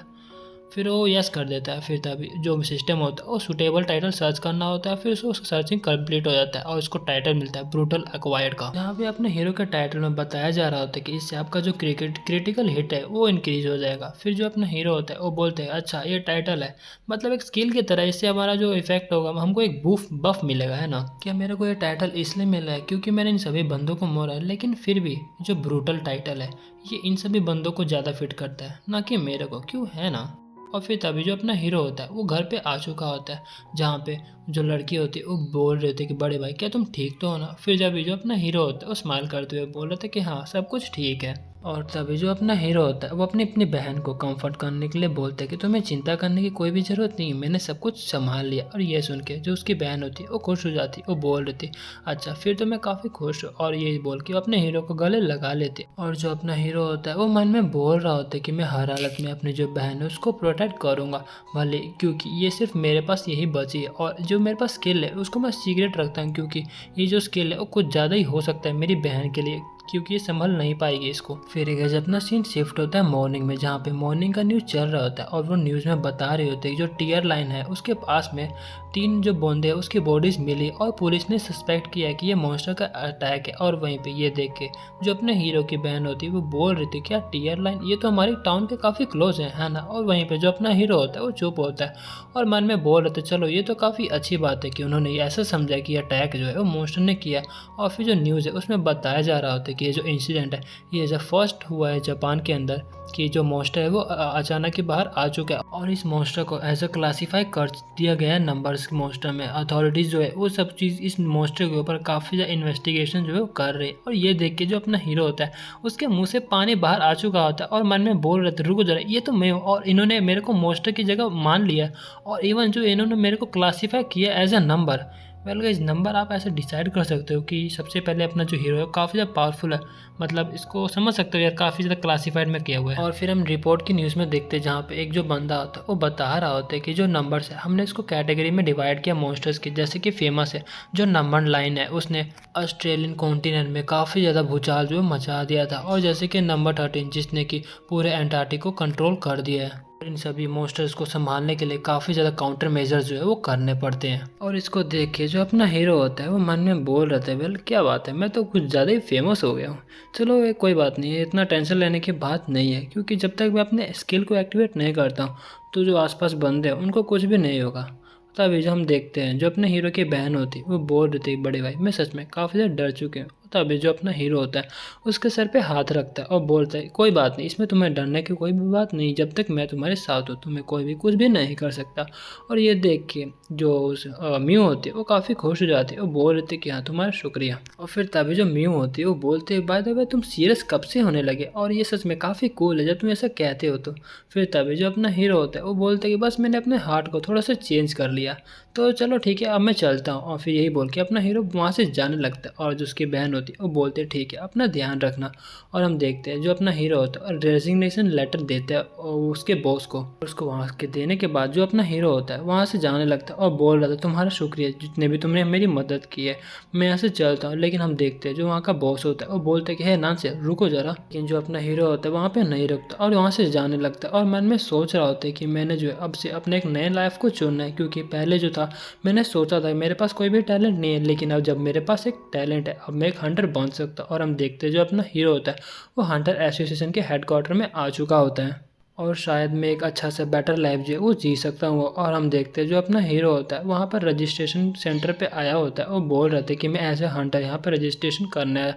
फिर वो यस कर देता है। फिर तभी जो सिस्टम होता है वो सूटेबल टाइटल सर्च करना होता है, फिर उसको सर्चिंग कंप्लीट हो जाता है और उसको टाइटल मिलता है ब्रूटल एक्वायर्ड का, जहाँ पे अपने हीरो के टाइटल में बताया जा रहा होता है कि इससे आपका जो क्रिटिकल हिट है वो इंक्रीज हो जाएगा। फिर जो अपना हीरो होता है वो बोलते हैं अच्छा ये टाइटल है, मतलब एक स्किल की तरह, इससे हमारा जो इफेक्ट होगा हमको एक बफ मिलेगा, है ना? क्या मेरे को ये टाइटल इसलिए मिला है क्योंकि मैंने इन सभी बंदों को मारा है, लेकिन फिर भी जो ब्रूटल टाइटल है ये इन सभी बंदों को ज़्यादा फिट करता है ना कि मेरे को, क्यों, है ना? और फिर तभी जो अपना हीरो होता है वो घर पे आ चुका होता है, जहाँ पे जो लड़की होती है वो बोल रहे थे कि बड़े भाई क्या तुम ठीक तो हो ना? फिर जब जो अपना हीरो होता है वो स्माइल करते हुए बोल रहे थे कि हाँ सब कुछ ठीक है। और तभी जो अपना हीरो होता है वो अपनी अपनी बहन को कंफर्ट करने के लिए बोलते हैं कि तुम्हें चिंता करने की कोई भी ज़रूरत नहीं, मैंने सब कुछ संभाल लिया। और ये सुन के जो उसकी बहन होती है वो खुश हो जाती, वो बोल रही थी अच्छा फिर तो मैं काफ़ी खुश हूँ। और ये बोल के अपने हीरो को गले लगा लेते। और जो अपना हीरो होता है वो मन में बोल रहा होता है कि मैं हर हालत में अपनी जो बहन है उसको प्रोटेक्ट करूँगा, भले क्योंकि ये सिर्फ मेरे पास यही बची है और जो मेरे पास स्किल है उसको मैं सीक्रेट रखता हूँ, क्योंकि ये जो स्किल है वो कुछ ज़्यादा ही हो सकता है मेरी बहन के लिए, क्योंकि ये संभल नहीं पाएगी इसको। फिर एक अपना सीन शिफ्ट होता है मॉर्निंग में, जहाँ पे मॉर्निंग का न्यूज़ चल रहा होता है और वो न्यूज़ में बता रहे होते हैं जो टीयर लाइन है उसके पास में 3 जो बंदे हैं उसकी बॉडीज मिली और पुलिस ने सस्पेक्ट किया कि ये मॉन्स्टर का अटैक है। और वहीं पे ये देख के जो अपने हीरो की बहन होती है वो बोल रही थी क्या टीयर लाइन, ये तो हमारी टाउन के काफ़ी क्लोज है ना? और वहीं पे जो अपना हीरो होता है वो चुप होता है और मन में बोल रहे थे चलो ये तो काफ़ी अच्छी बात है कि उन्होंने ऐसा समझा कि अटैक जो है वो मॉन्स्टर ने किया। और फिर जो न्यूज़ है उसमें बताया जा रहा होता है कि ये जो इंसिडेंट है ये जब फर्स्ट हुआ है जापान के अंदर, कि जो मॉन्स्टर है वो अचानक ही बाहर आ चुका है और इस मॉन्स्टर को एज अ क्लासीफाई कर दिया गया है नंबर्स मॉन्स्टर में। अथॉरिटीज़ जो है वो सब चीज़ इस मॉन्स्टर के ऊपर काफ़ी ज़्यादा इन्वेस्टिगेशन जो है वो कर रही है। और ये देख के जो अपना हीरो होता है उसके मुंह से पानी बाहर आ चुका होता है और मन में बोल रहे थे रुको जरा ये तो मैं हूँ और इन्होंने मेरे को मॉन्स्टर की जगह मान लिया और इवन जो इन्होंने मेरे को क्लासीफाई किया as a number. Well guys number आप ऐसे डिसाइड कर सकते हो कि सबसे पहले अपना जो हीरो है काफ़ी ज़्यादा पावरफुल है, मतलब इसको समझ सकते हो यार काफ़ी ज़्यादा क्लासीफाइड में किया हुआ है। और फिर हम रिपोर्ट की न्यूज़ में देखते हैं जहाँ पे एक जो बंदा होता है वो बता रहा होता है कि जो नंबर्स है हमने इसको कैटेगरी में डिवाइड किया मॉन्स्टर्स की, जैसे कि फेमस है जो नंबर लाइन है उसने ऑस्ट्रेलियन कॉन्टिनेंट में काफ़ी ज़्यादा भूचाल जो मचा दिया था, और जैसे कि नंबर 13 जिसने कि पूरे एंटार्क्टिक को कंट्रोल कर दिया है। इन सभी मॉन्स्टर्स को संभालने के लिए काफ़ी ज़्यादा काउंटर मेजर्स जो है वो करने पड़ते हैं। और इसको देख के जो अपना हीरो होता है वो मन में बोल रहा था वेल क्या बात है मैं तो कुछ ज़्यादा ही फेमस हो गया हूँ, चलो ये कोई बात नहीं है, इतना टेंशन लेने की बात नहीं है, क्योंकि जब तक मैं अपने स्किल को एक्टिवेट नहीं करता हूँ तो जो आसपास बंदे हैं उनको कुछ भी नहीं होगा। तभी जो हम देखते हैं जो अपने हीरो की बहन होती है वो बोल रही थी बड़े भाई मैं सच में काफ़ी ज़्यादा डर चुके हूँ, तभी जो अपना हीरो होता है उसके सर पे हाथ रखता है और बोलता है कोई बात नहीं, इसमें तुम्हें डरने की कोई भी बात नहीं, जब तक मैं तुम्हारे साथ हूँ तुम्हें कोई भी कुछ भी नहीं कर सकता। और ये देख के जो म्यू होती है वो काफ़ी खुश हो जाती है और बोल रही थी कि हाँ तुम्हारा शुक्रिया। और फिर तभी जो म्यू होती है वो बोलते हैं बाय द वे तुम सीरियस कब से होने लगे, और ये सच में काफ़ी कूल है जब तुम ऐसा कहते हो तो। फिर तभी जो अपना हीरो होता है वो बोलते हैं कि बस मैंने अपने हार्ट को थोड़ा सा चेंज कर लिया, तो चलो ठीक है अब मैं चलता हूँ। और फिर यही बोल के अपना हीरो वहाँ से जाने लगता है और जो उसकी बहन होती है वो बोलते हैं ठीक है अपना ध्यान रखना। और हम देखते हैं जो अपना हीरो होता है और रेजिग्नेशन लेटर देता है उसके बॉस को, उसको वहाँ के देने के बाद जो अपना हीरो होता है वहाँ से जाने लगता है और बोल रहा था तुम्हारा शुक्रिया जितने भी तुमने मेरी मदद की है, मैं यहाँ से चलता हूँ। लेकिन हम देखते हैं जो वहाँ का बॉस होता है वो बोलता है कि है नानसे रुको जरा, लेकिन जो अपना हीरो होता है वहाँ पे नहीं रुकता और वहाँ से जाने लगता है और मन में सोच रहा होता है कि मैंने जो है अब से अपने एक नए लाइफ को चुनना है, क्योंकि पहले जो था मैंने सोचा था मेरे पास कोई भी टैलेंट नहीं है, लेकिन अब जब मेरे पास एक टैलेंट है अब मैं एक हंटर बन सकता हूँ। और हम देखते हैं जो अपना हीरो होता है वो हंटर एसोसिएशन के हेडक्वार्टर में आ चुका होता है और शायद मैं एक अच्छा सा बेटर लाइफ जो है वो जी सकता हूँ। और हम देखते हैं जो अपना हीरो होता है वहाँ पर रजिस्ट्रेशन सेंटर पे आया होता है और बोल रहे थे कि मैं एज ए हंटर यहाँ पर रजिस्ट्रेशन करना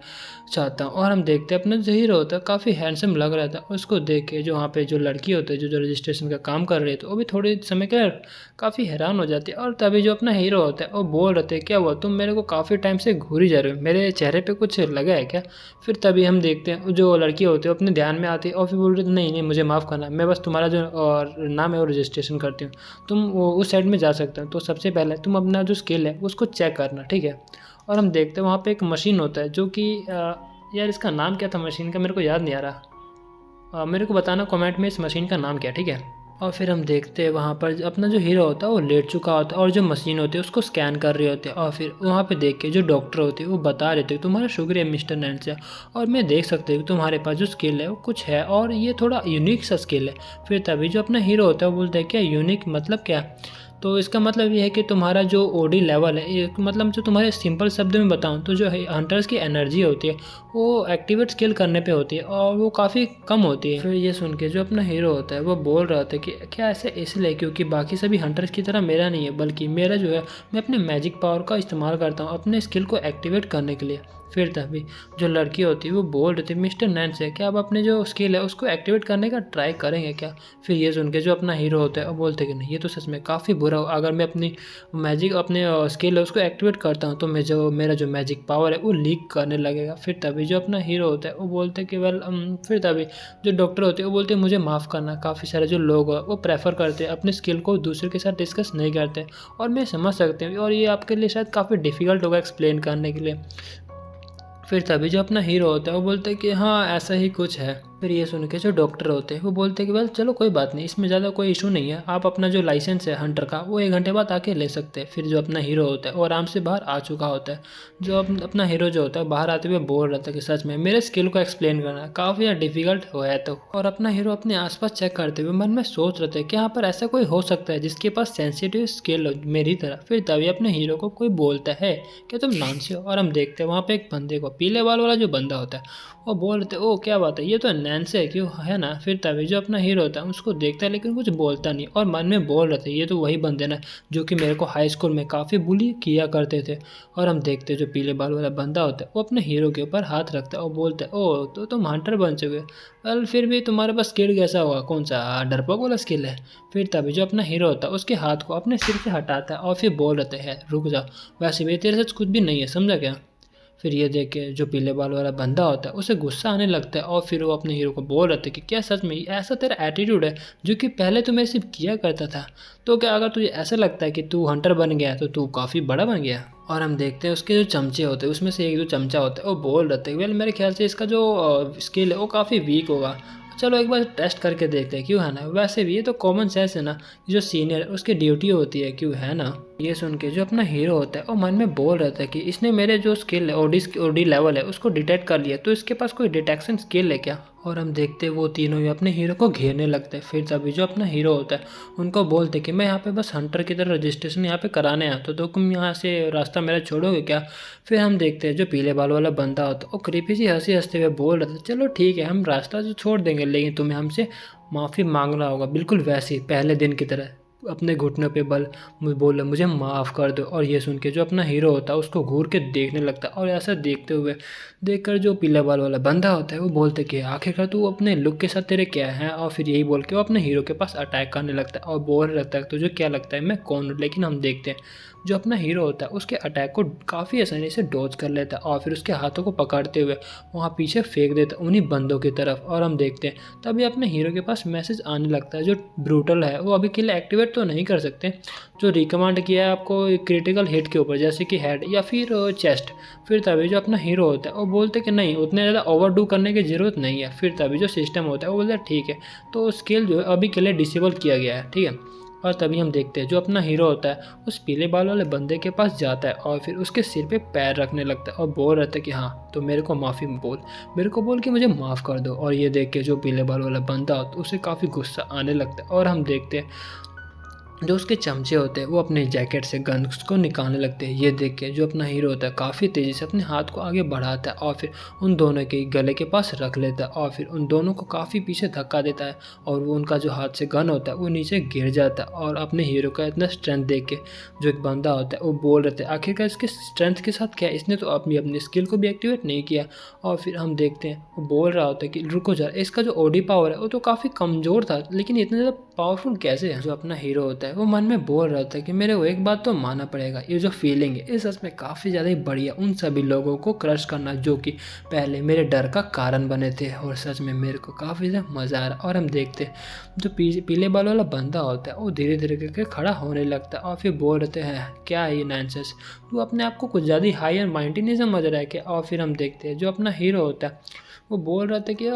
चाहता हूँ। और हम देखते हैं अपना जो हीरो होता है काफ़ी हैंडसम लग रहा था, उसको देख के जो वहाँ पे जो लड़की होती है जो रजिस्ट्रेशन का काम कर रही है तो वो भी थोड़े समय के लिए काफ़ी हैरान हो जाती है। और तभी जो अपना हीरो होता है वो बोल रहे थे क्या हुआ तुम मेरे को काफ़ी टाइम से घूरी जा रहे हो, मेरे चेहरे पे कुछ लगा है क्या। फिर तभी हम देखते हैं जो लड़की होती है अपने ध्यान में आती है और फिर बोल रही थी नहीं नहीं मुझे माफ़ करना, मैं बस तुम्हारा जो नाम है वो रजिस्ट्रेशन करती हूँ, तुम वो उस साइड में जा सकते हो। तो सबसे पहले तुम अपना जो स्किल है उसको चेक करना ठीक है। और हम देखते हैं वहाँ पे एक मशीन होता है जो कि यार इसका नाम क्या था मशीन का मेरे को याद नहीं आ रहा, मेरे को बताना कमेंट में इस मशीन का नाम क्या, ठीक है। और फिर हम देखते हैं वहाँ पर अपना जो हीरो होता है वो लेट चुका होता है और जो मशीन होती है उसको स्कैन कर रही होती है। और फिर वहाँ पे देख के जो डॉक्टर होती है वो बता रहे थे तुम्हारा शुक्रिया मिस्टर नैन्सी, और मैं देख सकते हो कि तुम्हारे पास जो स्किल है वो कुछ है और ये थोड़ा यूनिक सा स्किल है। फिर तभी जो अपना हीरो होता है वो बोलता है क्या यूनिक मतलब क्या, तो इसका मतलब ये है कि तुम्हारा जो ओडी लेवल है ये मतलब जो तुम्हारे सिंपल शब्द में बताऊं तो जो हंटर्स की एनर्जी होती है वो एक्टिवेट स्किल करने पे होती है और वो काफ़ी कम होती है। फिर ये सुन के जो अपना हीरो होता है वो बोल रहा था कि क्या ऐसे इसलिए क्योंकि बाकी सभी हंटर्स की तरह मेरा नहीं है, बल्कि मेरा जो है मैं अपने मैजिक पावर का इस्तेमाल करता हूँ अपने स्किल को एक्टिवेट करने के लिए। फिर तभी जो लड़की होती है वो बोल रही थी मिस्टर नैन्सी क्या आप अपने जो स्किल है उसको एक्टिवेट करने का ट्राई करेंगे क्या। फिर ये सुन के जो अपना हीरो होता है वो बोलते कि नहीं ये तो सच में काफ़ी बुरा हो, अगर मैं अपनी मैजिक अपने स्किल है उसको एक्टिवेट करता हूँ तो मैं जो मेरा जो मैजिक पावर है वो लीक करने लगेगा। फिर तभी जो अपना हीरो होता है वो बोलते कि वेल फिर तभी जो डॉक्टर होते हैं वो बोलते हैं मुझे माफ़ करना, काफ़ी सारे जो लोग हैं वो प्रेफर करते हैं अपने स्किल को दूसरे के साथ डिस्कस नहीं करते और मैं समझ सकती हूँ और ये आपके लिए शायद काफ़ी डिफ़िकल्ट होगा एक्सप्लेन करने के लिए। फिर तभी जो अपना हीरो होता है वो बोलता है कि हाँ ऐसा ही कुछ है। फिर ये सुन के जो डॉक्टर होते हैं वो बोलते हैं कि वेल चलो कोई बात नहीं, इसमें ज़्यादा कोई इशू नहीं है, आप अपना जो लाइसेंस है हंटर का वो 1 घंटे बाद आके ले सकते हैं। फिर जो अपना हीरो होता है वो आराम से बाहर आ चुका होता है। जो अपना हीरो जो होता है बाहर आते हुए बोल रहा था कि सच में मेरे स्किल को एक्सप्लेन करना काफ़ी डिफिकल्ट हुआ है तो। और अपना हीरो अपने आसपास चेक करते हुए मन में सोच रहे थे कि यहाँ पर ऐसा कोई हो सकता है जिसके पास सेंसिटिव स्किल हो मेरी तरह। फिर तभी अपने हीरो को कोई बोलता है कि तुम नानसी हो, और हम देखते हैं वहाँ पे एक बंदे को पीले बाल वाला जो बंदा होता है वो बोल रहे थे ओ क्या बात है ये तो नैन्सी है क्यों है ना। फिर तभी जो अपना हीरो होता है उसको देखता है लेकिन कुछ बोलता नहीं और मन में बोल रहे थे ये तो वही बंदे ना जो कि मेरे को हाई स्कूल में काफ़ी बुली किया करते थे। और हम देखते जो पीले बाल वाला बंदा होता है वो अपने हीरो के ऊपर हाथ रखता है और बोलता है ओ तो तुम हंटर बन चुके हो, वेल फिर भी तुम्हारे पास स्किल कैसा होगा, कौन सा डरपोक वाला स्किल है। फिर तभी जो अपना हीरो होता है उसके हाथ को अपने सिर से हटाता है और फिर बोल रहे हैं रुक जा, वैसे भी तेरे साथ कुछ भी नहीं है समझा क्या। फिर ये देख के जो पीले बाल वाला बंदा होता है उसे गुस्सा आने लगता है और फिर वो अपने हीरो को बोल रहे थे कि क्या सच में ऐसा तेरा एटीट्यूड है जो कि पहले तो मैं सिर्फ किया करता था, तो क्या अगर तुझे ऐसा लगता है कि तू हंटर बन गया तो तू काफ़ी बड़ा बन गया। और हम देखते हैं उसके जो चमचे होते हैं उसमें से एक जो चमचा होता है वो बोल रहे थे वेल मेरे ख्याल से इसका जो स्किल है वो काफ़ी वीक होगा, चलो एक बार टेस्ट करके देखते हैं क्यों है ना। वैसे भी ये तो कॉमन सेंस है ना, जो सीनियर है उसकी ड्यूटी होती है क्यों है ना। ये सुन के जो अपना हीरो होता है वो मन में बोल रहा था कि इसने मेरे जो स्किल है ओडी लेवल है उसको डिटेक्ट कर लिया, तो इसके पास कोई डिटेक्शन स्किल है क्या। और हम देखते वो तीनों ही अपने हीरो को घेरने लगते हैं। फिर तभी जो अपना हीरो होता है उनको बोलते कि मैं यहाँ पे बस हंटर की तरह रजिस्ट्रेशन यहाँ पे कराने आता, तो तुम यहाँ से रास्ता मेरा छोड़ोगे क्या। फिर हम देखते हैं जो पीले बाल वाला बंदा होता है वो क्रीपी सी हंसी हंसते हुए बोल रहा था चलो ठीक है हम रास्ता जो छोड़ देंगे लेकिन तुम्हें हमसे माफ़ी मांगना होगा बिल्कुल वैसे ही पहले दिन की तरह। अपने घुटनों पे बल बोला मुझे माफ़ कर दो। और ये सुन के जो अपना हीरो होता है उसको घूर के देखने लगता है, और ऐसा देखते हुए देखकर जो पीले बाल वाला बंदा होता है वो बोलते कि आखिरकार तू अपने लुक के साथ तेरे क्या है। और फिर यही बोल के वो अपने हीरो के पास अटैक करने लगता है और बोल रहता है तुझे क्या लगता है मैं कौन हूँ। लेकिन हम देखते हैं जो अपना हीरो होता है उसके अटैक को काफ़ी आसानी से डॉज कर लेता है और फिर उसके हाथों को पकड़ते हुए वहाँ पीछे फेंक देता है उन्हीं बंदों की तरफ। और हम देखते हैं तभी अपने हीरो के पास मैसेज आने लगता है जो ब्रूटल है वो अभी के लिए एक्टिवेट तो नहीं कर सकते, जो रिकमेंड किया है आपको क्रिटिकल हिट के ऊपर जैसे कि हेड या फिर चेस्ट। फिर तभी जो अपना हीरो होता है वो बोलते कि नहीं उतने ज़्यादा ओवरडू करने की ज़रूरत नहीं है। फिर तभी जो सिस्टम होता है वो बोलता है ठीक है, तो स्किल जो है अभी के लिए डिसेबल किया गया है, ठीक है। और तभी हम देखते हैं जो अपना हीरो होता है उस पीले बाल वाले बंदे के पास जाता है और फिर उसके सिर पे पैर रखने लगता है और बोल रहता है कि हाँ तो मेरे को माफ़ी बोल, मेरे को बोल कि मुझे माफ़ कर दो। और ये देख के जो पीले बाल वाला बंदा होता है उसे काफ़ी गुस्सा आने लगता है। और हम देखते हैं जो उसके चमचे होते हैं वो अपने जैकेट से गन को निकालने लगते हैं। ये देख के जो अपना हीरो होता है काफ़ी तेज़ी से अपने हाथ को आगे बढ़ाता है और फिर उन दोनों के गले के पास रख लेता है और फिर उन दोनों को काफ़ी पीछे धक्का देता है और वो उनका जो हाथ से गन होता है वो नीचे गिर जाता है। और अपने हीरो का इतना स्ट्रेंथ देख के जो एक बंदा होता है वो बोल रहे थे आखिरकार इसके स्ट्रेंथ के साथ क्या है, इसने तो अपनी स्किल को भी एक्टिवेट नहीं किया। और फिर हम देखते हैं वो बोल रहा होता है कि रुको जरा, इसका जो ओडी पावर है वो तो काफ़ी कमज़ोर था लेकिन इतना ज़्यादा पावरफुल कैसे है। जो अपना हीरो होता है वो मन में बोल रहा था कि मेरे को एक बात तो मानना पड़ेगा, ये जो फीलिंग है ये सच में काफ़ी ज़्यादा ही बढ़िया उन सभी लोगों को क्रश करना जो कि पहले मेरे डर का कारण बने थे। और सच में मेरे को काफ़ी ज़्यादा मज़ा आ रहा। और हम देखते हैं जो पीले बाल वाला बंदा होता है वो धीरे धीरे करके खड़ा होने लगता है और फिर बोल रहे हैं क्या है ये नॉनसेंस, तू अपने आप को कुछ ज़्यादा ही हायर माइंड नहीं समझ रहा है क्या। और फिर हम देखते हैं जो अपना हीरो होता है वो बोल रहा था कि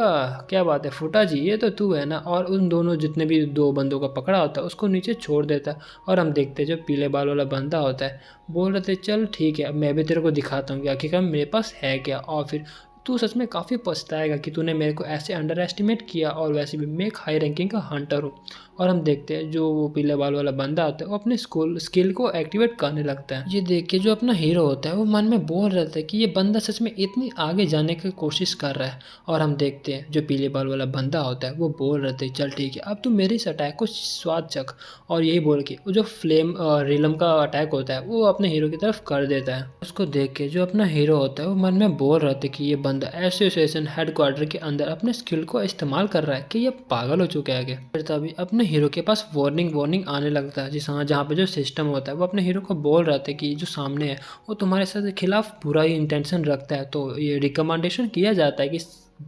क्या बात है फूटा जी ये तो तू है ना। और उन दोनों जितने भी दो बंदों का पकड़ा होता है उसको नीचे छोड़ देता है। और हम देखते हैं जो पीले बाल वाला बंदा होता है बोल रहे थे चल ठीक है अब मैं भी तेरे को दिखाता हूँ कि आखिरकार मेरे पास है क्या। और फिर तू सच में काफ़ी पछताएगा कि तूने मेरे को ऐसे अंडर एस्टिमेट किया, और वैसे भी मैं एक हाई रैंकिंग का हंटर हूँ। और हम देखते हैं जो वो पीले बाल वाला बंदा होता है वो अपने स्किल को एक्टिवेट करने लगता है। ये देख के जो अपना हीरो होता है वो मन में बोल रहा था कि ये बंदा सच में इतनी आगे जाने की कोशिश कर रहा है। और हम देखते हैं जो पीले बाल वाला बंदा होता है वो बोल रहे थे चल ठीक है अब तू मेरे इस अटैक को स्वाद चख। और यही बोल के वो जो फ्लेम रिलम का अटैक होता है वो अपने हीरो की तरफ कर देता है। उसको देख के जो अपना हीरो होता है वो मन में बोल रहा था कि ये बंदा एसोसिएशन हेडक्वार्टर के अंदर अपने स्किल को इस्तेमाल कर रहा है कि ये पागल हो चुका है। फिर तभी अपने हीरो के पास वार्निंग आने लगता है जिस जहाँ पे जो सिस्टम होता है वो अपने हीरो को बोल रहा था कि जो सामने है वो तुम्हारे साथ खिलाफ बुरा ही इंटेंशन रखता है, तो ये रिकमेंडेशन किया जाता है कि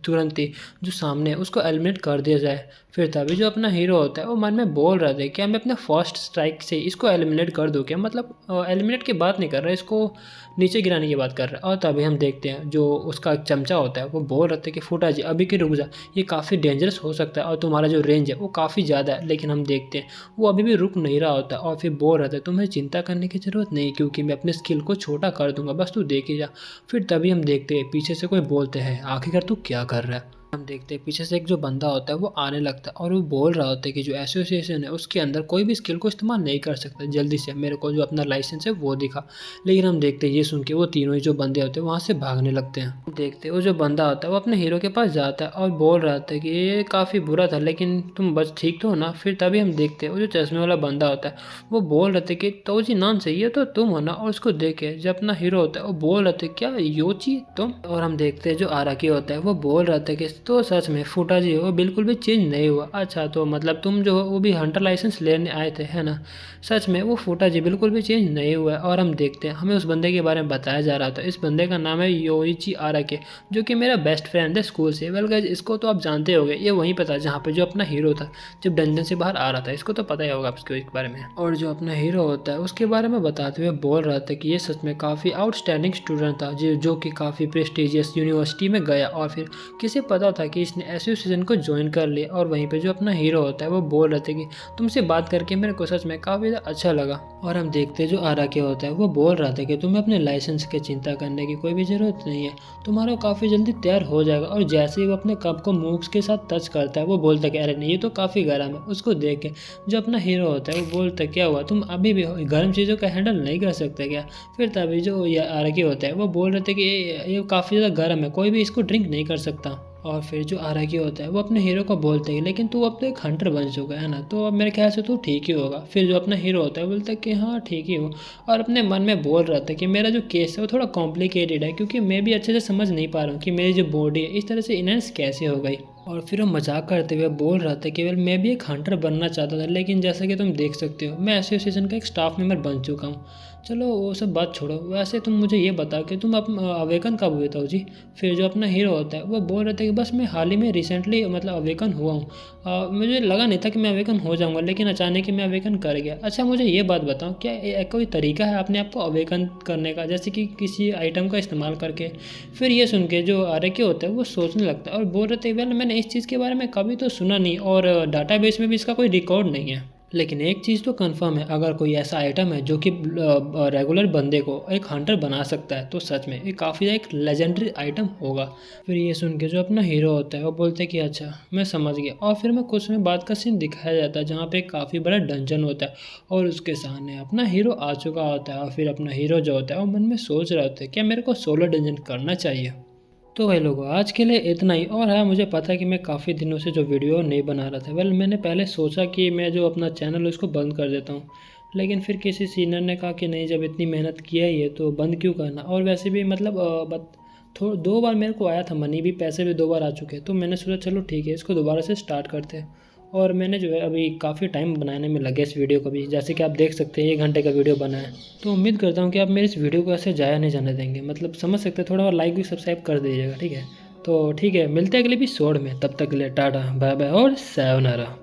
तुरंत ही जो सामने है उसको एलिमिनेट कर दिया जाए। फिर तभी जो अपना हीरो होता है वो मन में बोल रहा था कि मैं अपने फर्स्ट स्ट्राइक से इसको एलिमिनेट कर दूँ क्या, मतलब एलिमिनेट की बात नहीं कर रहा, इसको नीचे गिराने की बात कर रहा है। और तभी हम देखते हैं जो उसका चमचा होता है वो बोल रहा था कि फूटा जी अभी की रुक जा, ये काफ़ी डेंजरस हो सकता है और तुम्हारा जो रेंज है वो काफ़ी ज़्यादा है। लेकिन हम देखते हैं वो अभी भी रुक नहीं रहा होता और फिर बोल रहा था तुम्हें चिंता करने की ज़रूरत नहीं क्योंकि मैं अपने स्किल को छोटा कर दूंगा, बस तू देख ही जा। फिर तभी हम देखते हैं पीछे से कोई बोलते हैं आखिरकार तू क्या कर रहा है। हम देखते हैं पीछे से एक जो बंदा होता है वो आने लगता है और वो बोल रहा होता है कि जो एसोसिएशन है उसके अंदर कोई भी स्किल को इस्तेमाल नहीं कर सकता, जल्दी से मेरे को जो अपना लाइसेंस है वो दिखा। लेकिन हम देखते हैं ये सुन के वो तीनों ही जो बंदे होते हैं वहाँ से भागने लगते हैं। देखते हैं वो जो बंदा होता है वो अपने हीरो के पास जाता है और बोल रहा था कि ये काफ़ी बुरा था लेकिन तुम बस ठीक तो हो ना। फिर तभी हम देखते हैं वो जो चश्मे वाला बंदा होता है वो बोल रहे थे कि तो जी नाम से ये तो तुम हो ना। और उसको देखे जब अपना हीरो होता है वो बोल रहे थे क्या योची तुम। और हम देखते हैं जो आराकी होता है वो बोल रहा था कि तो सच में फूटा जी वो बिल्कुल भी चेंज नहीं हुआ, अच्छा तो मतलब तुम जो हो वो भी हंटर लाइसेंस लेने आए थे है ना। सच में वो फूटा जी बिल्कुल भी चेंज नहीं हुआ है। और हम देखते हैं हमें उस बंदे के बारे में बताया जा रहा था, इस बंदे का नाम है योइची आराके जो कि मेरा बेस्ट फ्रेंड है स्कूल से। वेल गाइस इसको तो आप जानते होंगे, ये वहीं पे था जहाँ पे जो अपना हीरो था जब डंजन से बाहर आ रहा था, इसको तो पता ही होगा आपके बारे में। और जो अपना हीरो होता है उसके बारे में बताते हुए बोल रहा था कि ये सच में काफ़ी आउटस्टैंडिंग स्टूडेंट था जो कि काफ़ी प्रेस्टिजियस यूनिवर्सिटी में गया और फिर किसे पता था कि इसने एसोसिएशन को ज्वाइन कर लिया। और वहीं पे जो अपना हीरो होता है वो बोल रहे थे कि तुमसे बात करके मेरे को सच में काफ़ी अच्छा लगा। और हम देखते हैं जो आराके होता है वो बोल रहा था कि तुम्हें अपने लाइसेंस की चिंता करने की कोई भी ज़रूरत नहीं है, तुम्हारा काफ़ी जल्दी तैयार हो जाएगा। और जैसे ही वो अपने कप को मूव्स के साथ टच करता है वो बोलता है कि अरे नहीं ये तो काफ़ी गर्म है। उसको देख के जो अपना हीरो होता है वो बोलता है क्या हुआ तुम अभी भी गर्म चीज़ों का हैंडल नहीं कर सकते क्या। फिर तभी जो आराके होता है वो बोल रहे थे कि ये काफ़ी ज़्यादा गर्म है, कोई भी इसको ड्रिंक नहीं कर सकता। और फिर जो आराकी होता है वो अपने हीरो को बोलते है लेकिन तू अब तो एक हंटर बन चुका है ना, तो अब मेरे ख्याल से तू ठीक ही होगा। फिर जो अपना हीरो होता है बोलता है कि हाँ ठीक ही हूँ, और अपने मन में बोल रहा था कि मेरा जो केस है वो थोड़ा कॉम्प्लिकेटेड है, क्योंकि मैं भी अच्छे से समझ नहीं पा रहा हूँ कि मेरी जो बॉडी है इस तरह से इनहेंस कैसे हो गई। और फिर वो मजाक करते हुए बोल रहा था कि वेल मैं भी एक हंटर बनना चाहता था, लेकिन जैसा कि तुम देख सकते हो मैं एसोसिएशन का एक स्टाफ मेंबर बन चुका हूँ। चलो वो सब बात छोड़ो, वैसे तुम मुझे ये बताओ कि तुम अवेकन कब हुए थे जी। फिर जो अपना हीरो होता है वो बोल रहे थे कि बस मैं हाल ही में रिसेंटली मतलब अवेकन हुआ हूँ। मुझे लगा नहीं था कि मैं अवेकन हो जाऊँगा, लेकिन अचानक ही मैं अवेकन कर गया। अच्छा मुझे ये बात बताओ, क्या कोई तरीका है अपने आप को अवेकन करने का, जैसे कि किसी आइटम का इस्तेमाल करके। फिर ये सुन के जो आर्य होता है वो सोचने लगता है और बोल रहे थे वेल मैंने इस चीज़ के बारे में कभी तो सुना नहीं, और डाटाबेस में भी इसका कोई रिकॉर्ड नहीं है। लेकिन एक चीज़ तो कंफर्म है, अगर कोई ऐसा आइटम है जो कि रेगुलर बंदे को एक हंटर बना सकता है तो सच में ये काफ़ी एक लेजेंडरी आइटम होगा। फिर ये सुन के जो अपना हीरो होता है वो बोलते हैं कि अच्छा मैं समझ गया, और फिर मैं कुछ समय बाद का सीन दिखाया जाता है जहाँ पे काफ़ी बड़ा डंजन होता है और उसके सामने अपना हीरो आ चुका होता है। और फिर अपना हीरो जो होता है वो मन में सोच रहा होता है क्या मेरे को सोलो डंजन करना चाहिए। तो भाई लोगों आज के लिए इतना ही। और हाँ मुझे पता है कि मैं काफ़ी दिनों से जो वीडियो नहीं बना रहा था, वेल मैंने पहले सोचा कि मैं जो अपना चैनल है उसको बंद कर देता हूँ, लेकिन फिर किसी सीनियर ने कहा कि नहीं जब इतनी मेहनत किया ही है तो बंद क्यों करना। और वैसे भी मतलब दो बार मेरे को आया था मनी भी, पैसे भी दो बार आ चुके हैं, तो मैंने सोचा चलो ठीक है इसको दोबारा से स्टार्ट करते हैं। और मैंने जो है अभी काफ़ी टाइम बनाने में लगे इस वीडियो को भी, जैसे कि आप देख सकते हैं 1 घंटे का वीडियो बना है। तो उम्मीद करता हूँ कि आप मेरे इस वीडियो को ऐसे ज़ाया नहीं जाने देंगे, मतलब समझ सकते हैं, थोड़ा और लाइक भी सब्सक्राइब कर दीजिएगा ठीक है। तो ठीक है मिलते हैं अगले एपिसोड में, तब तक के लिए टाटा बाय बाय और सायोनारा।